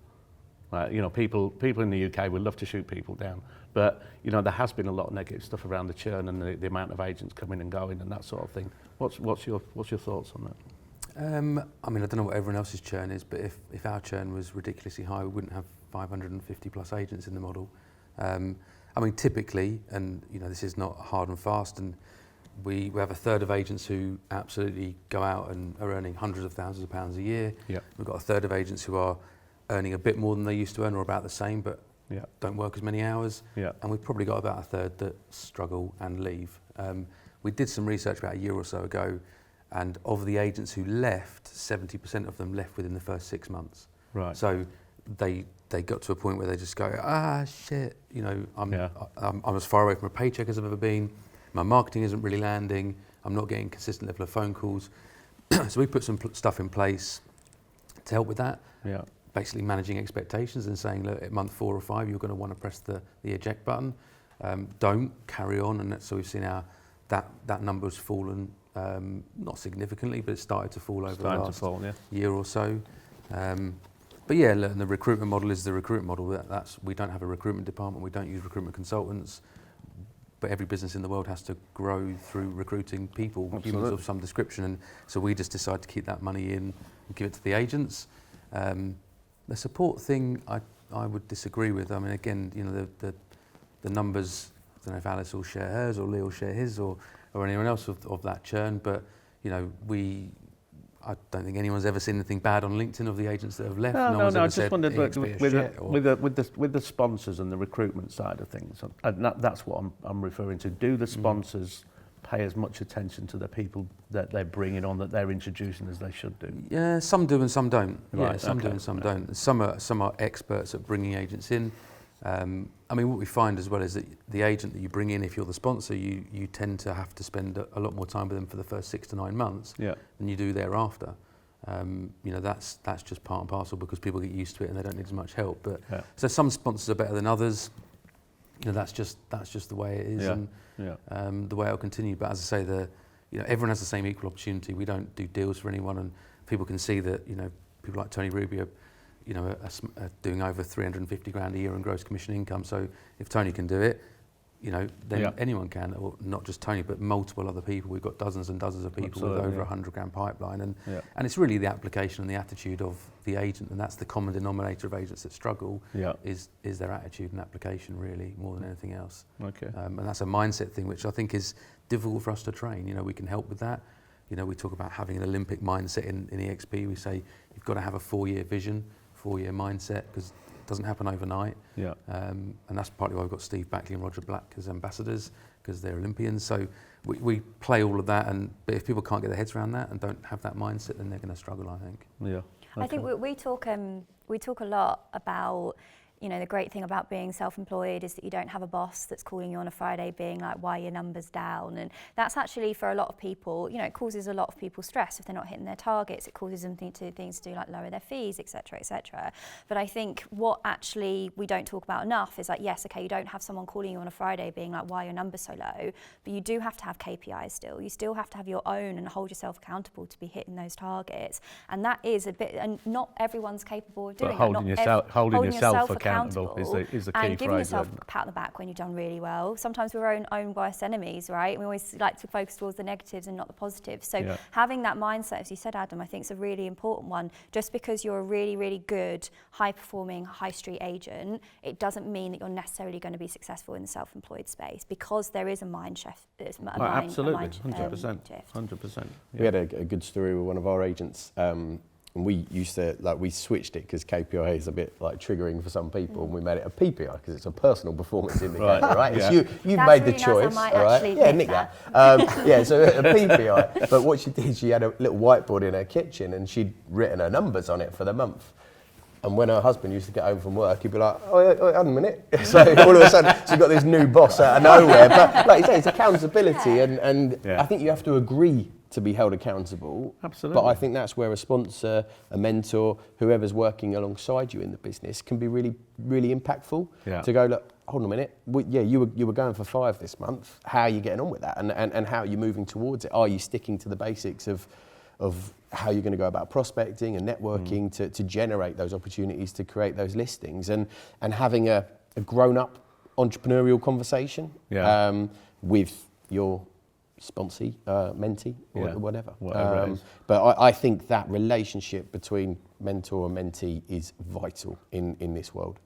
You know, people in the UK would love to shoot people down, but you know, there has been a lot of negative stuff around the churn and the amount of agents coming and going and that sort of thing. What's your thoughts on that? I mean, I don't know what everyone else's churn is, but if our churn was ridiculously high, we wouldn't have 550 plus agents in the model. I mean, typically, and you know, this is not hard and fast, and we have a third of agents who absolutely go out and are earning hundreds of thousands of pounds a year. Yeah. We've got a third of agents who are earning a bit more than they used to earn, or about the same, but don't work as many hours. Yeah. And we've probably got about a third that struggle and leave. We did some research about a year or so ago, and of the agents who left, 70% of them left within the first 6 months. Right. So they got to a point where they just go, shit, you know, I'm as far away from a paycheck as I've ever been. My marketing isn't really landing. I'm not getting consistent level of phone calls. So we put some stuff in place to help with that. Yeah. Basically managing expectations and saying, look, at month 4 or 5, you're going to want to press the eject button. Don't carry on. And so we've seen that number's fallen, not significantly, but it's started to fall over the last year or so. But yeah, look, and the recruitment model is the recruitment model. We don't have a recruitment department. We don't use recruitment consultants. But every business in the world has to grow through recruiting people, humans of some description. And so we just decide to keep that money in and give it to the agents. The support thing, I would disagree with. I mean, again, you know, the numbers, I don't know if Alice will share hers or Lee will share his or anyone else of that churn, but, you know, I don't think anyone's ever seen anything bad on LinkedIn of the agents that have left. No, I just wondered with the sponsors and the recruitment side of things, and that's what I'm referring to. Do the sponsors pay as much attention to the people that they're bringing on, that they're introducing, as they should do? Yeah, some do and some don't. Right, Yeah, some do and some don't. Some are experts at bringing agents in. I mean, what we find as well is that the agent that you bring in, if you're the sponsor, you tend to have to spend a lot more time with them for the first 6 to 9 months than you do thereafter. You know, that's just part and parcel, because people get used to it and they don't need as much help. But so some sponsors are better than others. You know, that's just the way it is, and the way it'll continue. But as I say, you know, everyone has the same equal opportunity. We don't do deals for anyone, and people can see that, you know, people like Tony Rubio, you know, are doing over 350 grand a year in gross commission income. So if Tony can do it, you know, then anyone can, or not just Tony, but multiple other people. We've got dozens and dozens of people with over 100 grand pipeline, and it's really the application and the attitude of the agent, and that's the common denominator of agents that struggle. Is their attitude and application, really, more than anything else. Okay. And that's a mindset thing, which I think is difficult for us to train. You know, we can help with that. You know, we talk about having an Olympic mindset in EXP. We say you've got to have a 4-year vision, 4-year mindset, because it doesn't happen overnight. And that's partly why we've got Steve Backley and Roger Black as ambassadors, because they're Olympians. So we play all of that, but if people can't get their heads around that and don't have that mindset, then they're going to struggle, I think. Yeah. Okay. I think we talk a lot about, you know, the great thing about being self-employed is that you don't have a boss that's calling you on a Friday being like, why are your numbers down? And that's actually, for a lot of people, you know, it causes a lot of people stress if they're not hitting their targets. It causes them things to do, like lower their fees, etc., etc. But I think what actually we don't talk about enough is like, yes, okay, you don't have someone calling you on a Friday being like, why are your numbers so low? But you do have to have KPIs still. You still have to have your own and hold yourself accountable to be hitting those targets. And that is a bit, and not everyone's capable of doing but holding that. holding yourself accountable is the key and giving phrase. yourself a pat on the back when you've done really well. Sometimes we're our own worst enemies, right? We always like to focus towards the negatives and not the positives. So having that mindset, as you said, Adam, I think is a really important one. Just because you're a really, really good, high-performing, high street agent, it doesn't mean that you're necessarily going to be successful in the self-employed space, because there is a mind shift. Absolutely, 100%. We had a good story with one of our agents. And we used to, we switched it because KPI is a bit triggering for some people, and we made it a PPI because it's a personal performance indicator, right? Yeah. You've made the choice, all right? Yeah, nick that. So a PPI. But what she did, she had a little whiteboard in her kitchen, and she'd written her numbers on it for the month. And when her husband used to get home from work, he'd be like, oh, hold on a minute. So all of a sudden, she's got this new boss out of nowhere. But like you say, it's accountability, and I think you have to agree to be held accountable. Absolutely. But I think that's where a sponsor, a mentor, whoever's working alongside you in the business can be really, really impactful. Yeah. To go, look, hold on a minute. You were going for 5 this month. How are you getting on with that? And how are you moving towards it? Are you sticking to the basics of how you're going to go about prospecting and networking to generate those opportunities, to create those listings, and having a grown-up entrepreneurial conversation with your sponsee, mentee, or whatever. Whatever it is. But I think that relationship between mentor and mentee is vital in this world.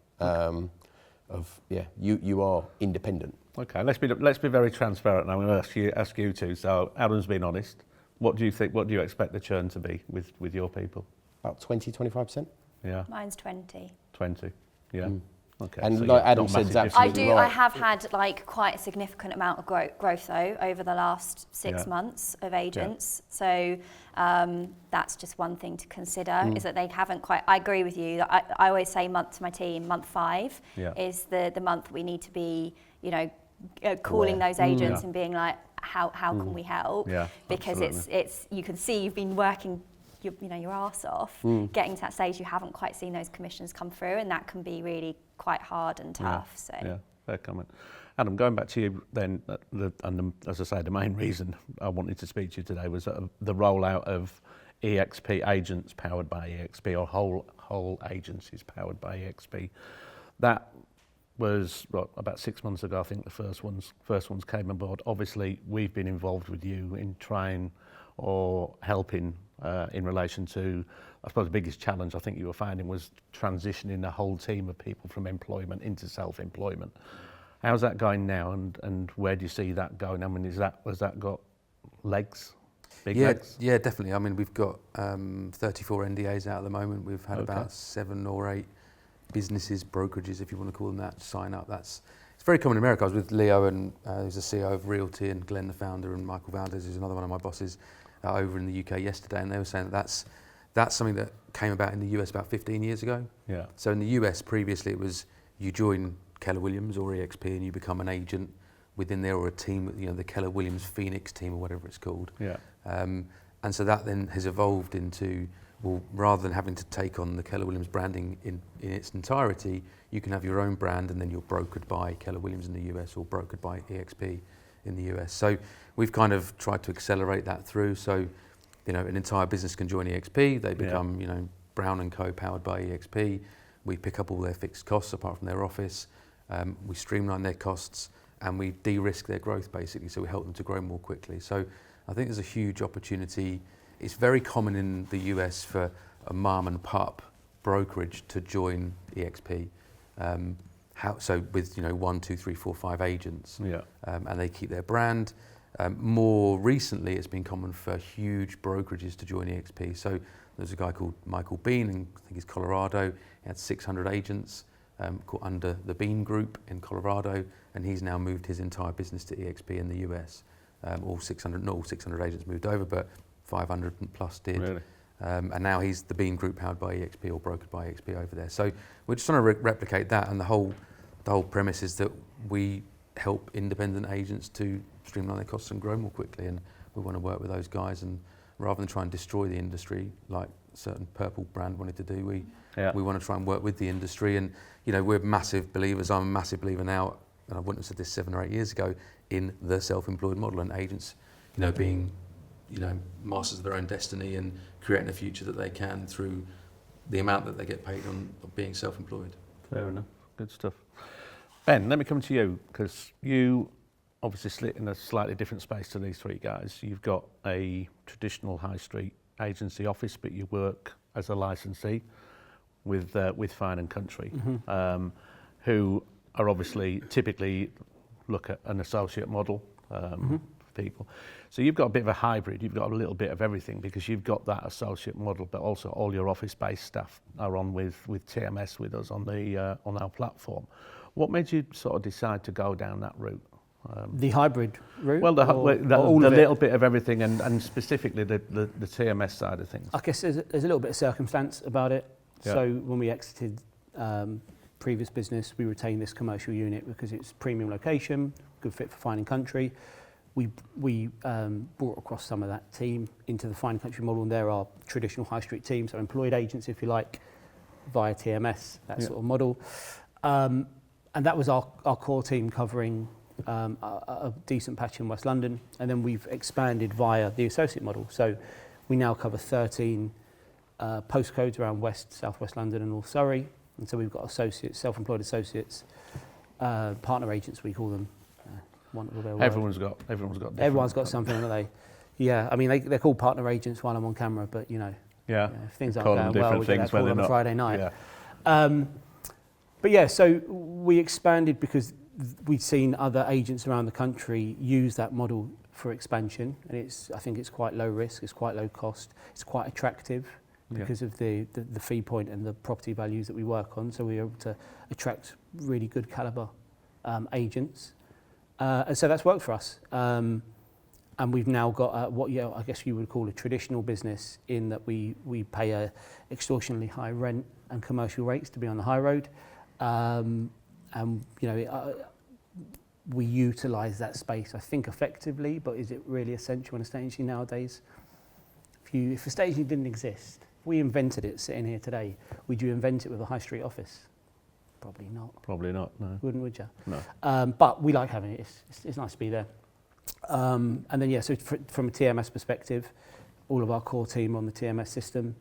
You are independent. Okay, let's be very transparent now. I'm going to ask you two. So Adam's been honest. What do you think? What do you expect the churn to be with your people? About 20-25%. Yeah. Mine's 20. 20. Yeah. Okay. And so like yeah, Adam not said, massive it's difference. absolutely I right. have had like quite a significant amount of growth though over the last 6 months of agents. So that's just one thing to consider, is that they haven't quite. I agree with you. I always say month to my team, month 5 is the month we need to be, calling those agents and being like, how can we help? Yeah, because it's you can see you've been working your arse off, getting to that stage you haven't quite seen those commissions come through, and that can be really quite hard and tough. Yeah, fair comment. Adam, going back to you then, as I say, the main reason I wanted to speak to you today was the rollout of EXP agents powered by EXP, or whole agencies powered by EXP. That was about 6 months ago. I think the first ones came aboard. Obviously, we've been involved with you in trying or helping in relation to, I suppose, the biggest challenge I think you were finding was transitioning the whole team of people from employment into self-employment. How's that going now, and where do you see that going? I mean, has that got legs? Big legs? Yeah, definitely. I mean, we've got 34 NDAs out at the moment. We've had about 7 or 8 businesses, brokerages, if you want to call them that, sign up. It's very common in America. I was with Leo, and who's the CEO of Realty, and Glenn, the founder, and Michael Valdez, who's another one of my bosses, over in the UK yesterday, and they were saying that's something that came about in the US about 15 years ago. Yeah. So in the US previously it was you join Keller Williams or EXP and you become an agent within there, or a team, the Keller Williams Phoenix team or whatever it's called. Yeah. And so that then has evolved into, well, rather than having to take on the Keller Williams branding in its entirety, you can have your own brand, and then you're brokered by Keller Williams in the US or brokered by EXP in the US. So we've kind of tried to accelerate that through. So, an entire business can join EXP. They become, Brown & Co. powered by EXP. We pick up all their fixed costs apart from their office. We streamline their costs, and we de-risk their growth basically. So we help them to grow more quickly. So I think there's a huge opportunity. It's very common in the US for a mum and pup brokerage to join EXP. So with 1, 2, 3, 4, 5 agents, and they keep their brand. More recently, it's been common for huge brokerages to join EXP. So there's a guy called Michael Bean, and I think he's Colorado. He had 600 agents under the Bean Group in Colorado, and he's now moved his entire business to EXP in the US. Not all 600 agents moved over, but 500 plus did. Really? And now he's the Bean Group powered by EXP or brokered by EXP over there. So we're just trying to replicate that, and the whole premise is that we help independent agents to streamline their costs and grow more quickly, and we want to work with those guys, and rather than try and destroy the industry like a certain purple brand wanted to do, we want to try and work with the industry. And we're massive believers. I'm a massive believer now, and I wouldn't have said this 7 or 8 years ago, in the self-employed model, and agents being masters of their own destiny and creating a future that they can through the amount that they get paid on being self-employed. Fair enough. Good stuff. Ben, let me come to you, because you obviously sit in a slightly different space to these 3 guys. You've got a traditional high street agency office, but you work as a licensee with Fine Country, who are obviously typically look at an associate model for people. So you've got a bit of a hybrid. You've got a little bit of everything, because you've got that associate model, but also all your office-based staff are on with TMS with us on our platform. What made you sort of decide to go down that route? The hybrid route? Well, the all of little bit of everything, and specifically the TMS side of things. I guess there's a little bit of circumstance about it. Yeah. So when we exited previous business, we retained this commercial unit because it's premium location, good fit for Fine Country. we brought across some of that team into the Fine Country model, and they're our traditional high street team, so employed agents, if you like, via TMS, that sort of model. And that was our core team covering a decent patch in West London, and then we've expanded via the associate model. So we now cover 13 postcodes around South West London and North Surrey, and so we've got associates, self-employed associates, partner agents we call them. Everyone's got different. Everyone's got something, haven't they? Yeah, I mean they're called partner agents while I'm on camera, but you know, if things aren't going well, we get that call on a Friday night. Yeah. But yeah, so we expanded because we'd seen other agents around the country use that model for expansion, and I think it's quite low risk, it's quite low cost, it's quite attractive because of the fee point and the property values that we work on. So we're able to attract really good caliber agents. And so that's worked for us. And we've now got what I guess you would call a traditional business, in that we pay a extortionately high rent and commercial rates to be on the high road. And you know, we utilise that space, I think, effectively. But is it really essential in a estate agency nowadays? If a estate agency didn't exist, if we invented it sitting here today, would you invent it with a high street office? Probably not. Probably not, no. Would you? No. But we like having it. It's nice to be there. And then, so from a TMS perspective, all of our core team on the TMS system,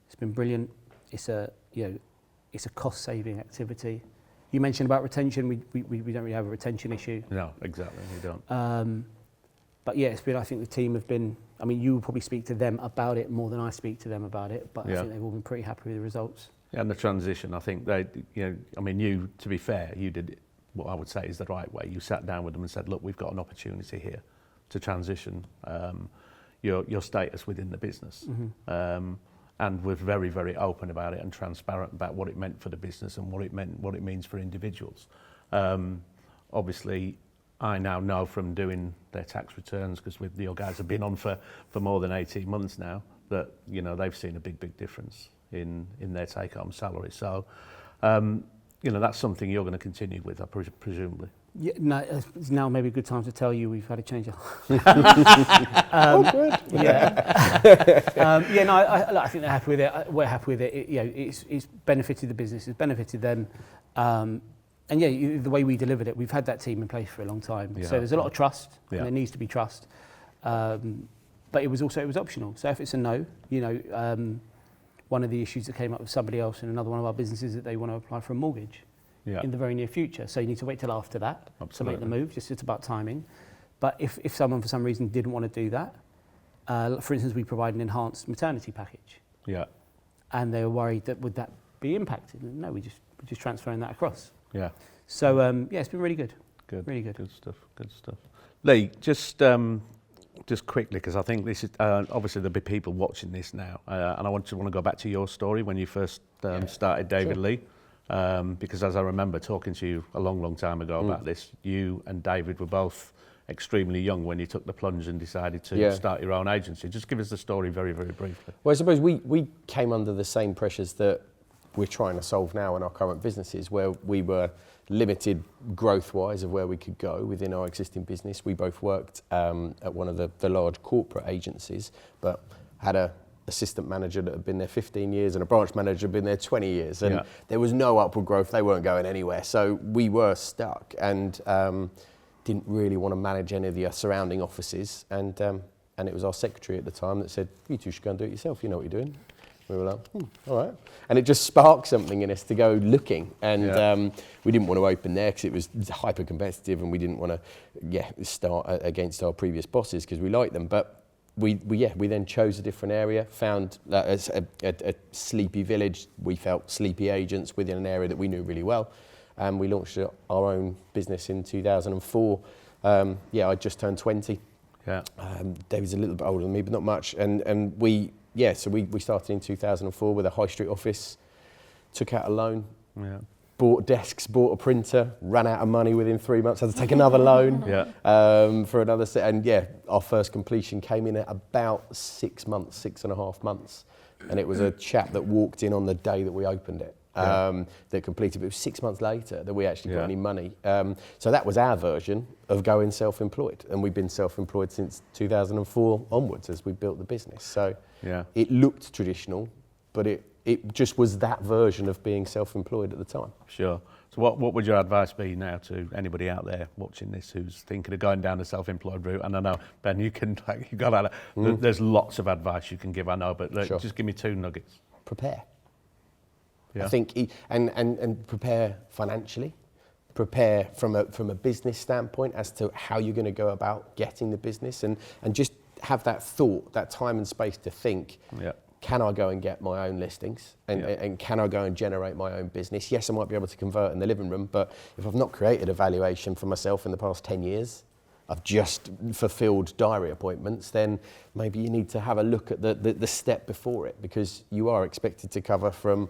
it's been brilliant. It's a cost-saving activity. You mentioned about retention. We don't really have a retention issue. No, exactly, we don't. But yeah, I think the team have been, I mean, you will probably speak to them about it more than I speak to them about it, but I think they've all been pretty happy with the results. And the transition, I think you, to be fair, you did what I would say is the right way. You sat down with them and said, look, we've got an opportunity here to transition your status within the business. Mm-hmm. And we're very, very open about it and transparent about what it meant for the business and what it means for individuals. Obviously, I now know from doing their tax returns, because your guys have been on for more than 18 months now, that they've seen a big difference in their take-home salary. So, that's something you're going to continue with, presumably. Yeah, no, it's now maybe a good time to tell you we've had a change of. Good. Yeah. I think they're happy with it. We're happy with it. It's benefited the business. It's benefited them. And the way we delivered it, we've had that team in place for a long time. Yeah. So there's a lot of trust, and there needs to be trust. But it was optional. So if it's a no, one of the issues that came up with somebody else in another one of our businesses that they want to apply for a mortgage in the very near future. So you need to wait till after that to make the move. Just it's about timing. But if someone for some reason didn't want to do that, for instance, we provide an enhanced maternity package. Yeah. And they were worried that would that be impacted? And no, we're just transferring that across. Yeah. So it's been really good. Good. Really good. Good stuff. Lee, just quickly, because I think this is obviously there'll be people watching this now, and I want to go back to your story when you first started David Lee, because as I remember talking to you a long time ago about this, you and David were both extremely young when you took the plunge and decided to start your own agency. Just give us the story very briefly. Well, I suppose we came under the same pressures that we're trying to solve now in our current businesses, where we were limited growth-wise of where we could go within our existing business. We both worked at one of the large corporate agencies, but had a assistant manager that had been there 15 years and a branch manager had been there 20 years. And there was no upward growth. They weren't going anywhere. So we were stuck and didn't really want to manage any of the surrounding offices. And it was our secretary at the time that said, you two should go and do it yourself. You know what you're doing. We were like, all right. And it just sparked something in us to go looking. And we didn't want to open there because it was hyper competitive and we didn't want to start against our previous bosses because we liked them. But we then chose a different area, found a sleepy village. We felt sleepy agents within an area that we knew really well. And we launched our own business in 2004. I just turned 20. Yeah. David's a little bit older than me, but not much. And we started in 2004 with a high street office, took out a loan, bought desks, bought a printer, ran out of money within 3 months, had to take another loan for another set. And our first completion came in at about 6.5 months. And it was a chap that walked in on the day that we opened it. that completed. But it was 6 months later that we actually got any money. So that was our version of going self-employed, and we've been self-employed since 2004 onwards as we built the business. So it looked traditional, but it just was that version of being self-employed at the time. Sure. So what would your advice be now to anybody out there watching this who's thinking of going down the self-employed route? And I know, Ben, you got that. There's lots of advice you can give, I know, but just give me 2 nuggets. Prepare. Yeah. I think, and prepare financially, prepare from a business standpoint as to how you're going to go about getting the business, and just have that thought, that time and space to think. Can I go and get my own listings, and can I go and generate my own business? Yes, I might be able to convert in the living room, but if I've not created a valuation for myself in the past 10 years, I've just fulfilled diary appointments, then maybe you need to have a look at the step before it, because you are expected to cover from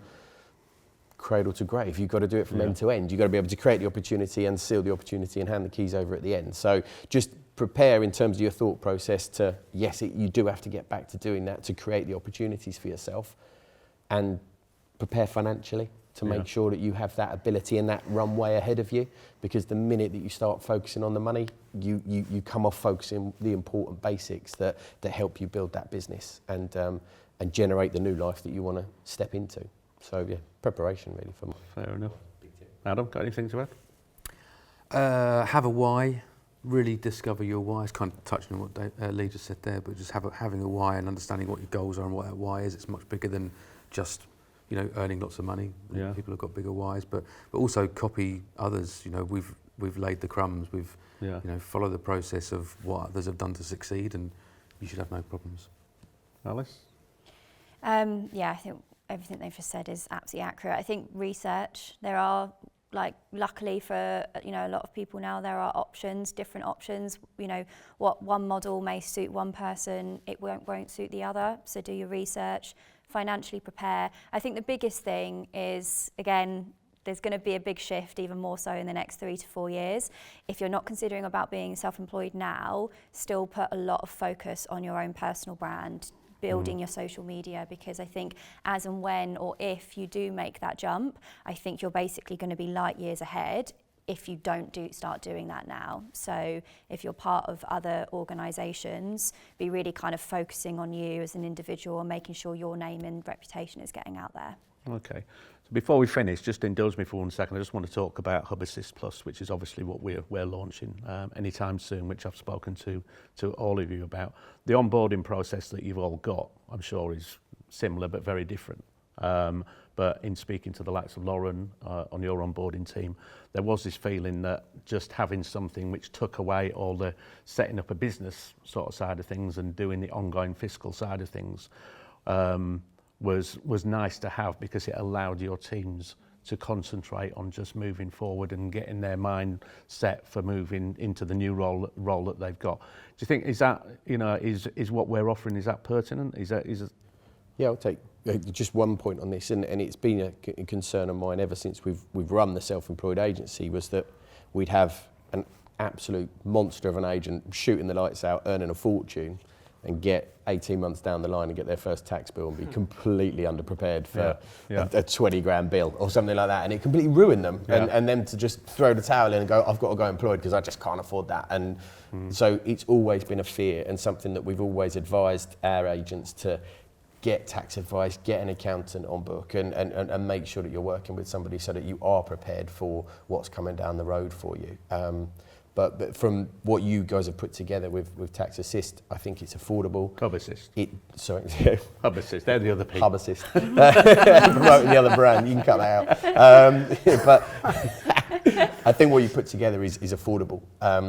cradle to grave. You've got to do it from end to end. You've got to be able to create the opportunity and seal the opportunity and hand the keys over at the end. So just prepare in terms of your thought process to, yes, you do have to get back to doing that to create the opportunities for yourself, and prepare financially to make sure that you have that ability and that runway ahead of you, because the minute that you start focusing on the money, you come off focusing the important basics that help you build that business and generate the new life that you want to step into. So preparation really for me. Fair enough. Adam, got anything to add? Have a why. Really discover your why. It's kind of touching on what Lee just said there, but just having a why and understanding what your goals are and what that why is. It's much bigger than just, earning lots of money. People have got bigger whys, but also copy others. We've laid the crumbs. We've follow the process of what others have done to succeed, and you should have no problems. Alice? I think everything they've just said is absolutely accurate. I think research, there are, luckily for a lot of people now, there are options, different options. What one model may suit one person, it won't suit the other. So do your research, financially prepare. I think the biggest thing is, again, there's going to be a big shift, even more so in the next 3 to 4 years. If you're not considering about being self-employed now, still put a lot of focus on your own personal brand, building your social media, because I think as and when or if you do make that jump, I think you're basically going to be light years ahead if you don't start doing that now. So if you're part of other organisations, be really kind of focusing on you as an individual and making sure your name and reputation is getting out there. Okay. So before we finish, just indulge me for 1 second. I just want to talk about Hub Assist Plus, which is obviously what we're launching anytime soon, which I've spoken to all of you about. The onboarding process that you've all got, I'm sure, is similar but very different. But in speaking to the likes of Lauren on your onboarding team, there was this feeling that just having something which took away all the setting up a business sort of side of things and doing the ongoing fiscal side of things was nice to have, because it allowed your teams to concentrate on just moving forward and getting their mind set for moving into the new role that they've got. Do you think is that is what we're offering, is that pertinent? Is Yeah, I'll take just one point on this, and it's been a concern of mine ever since we've run the self-employed agency, was that we'd have an absolute monster of an agent shooting the lights out, earning a fortune, and get 18 months down the line and get their first tax bill and be completely underprepared for a 20 grand bill or something like that, and it completely ruined them. And them to just throw the towel in and go, I've got to go employed because I just can't afford that. And so it's always been a fear, and something that we've always advised our agents to get tax advice, get an accountant on book, and make sure that you're working with somebody so that you are prepared for what's coming down the road for you. But from what you guys have put together with Tax Assist, I think it's affordable. Hub Assist. Hub Assist, they're the other people. Hub Assist. Promoting the other brand, you can cut that out. But I think what you put together is affordable,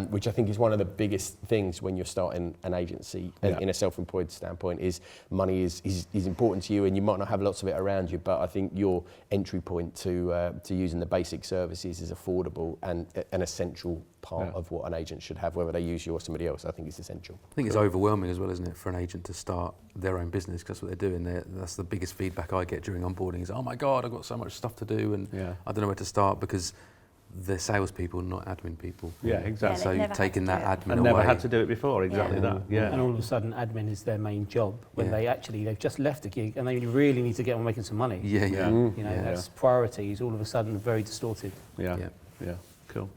which I think is one of the biggest things when you're starting an agency in a self-employed standpoint. Is money is important to you, and you might not have lots of it around you, but I think your entry point to using the basic services is affordable and an essential part of what an agent should have, whether they use you or somebody else. I think it's essential. I think it's overwhelming as well, isn't it, for an agent to start their own business, because that's what they're doing. That's the biggest feedback I get during onboarding is, oh my God, I've got so much stuff to do, and I don't know where to start, because they're salespeople, not admin people. Yeah, exactly. So they've you've never had taken to do that it. admin And away. never had to do it before, exactly Yeah. that. Yeah. And all of a sudden, admin is their main job when Yeah. they've just left a gig and they really need to get on making some money. Yeah, Yeah. yeah. You know, Yeah. that's priorities all of a sudden very distorted. Yeah. Yeah. Yeah. Cool.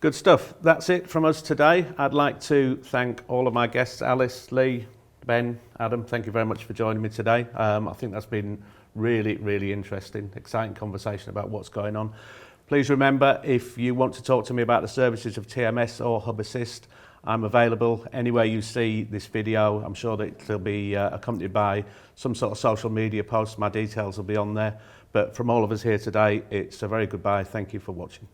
Good stuff. That's it from us today. I'd like to thank all of my guests, Alice, Lee, Ben, Adam. Thank you very much for joining me today. I think that's been really, really interesting, exciting conversation about what's going on. Please remember, if you want to talk to me about the services of TMS or Hub Assist, I'm available anywhere you see this video. I'm sure that it'll be accompanied by some sort of social media post. My details will be on there. But from all of us here today, it's a very goodbye. Thank you for watching.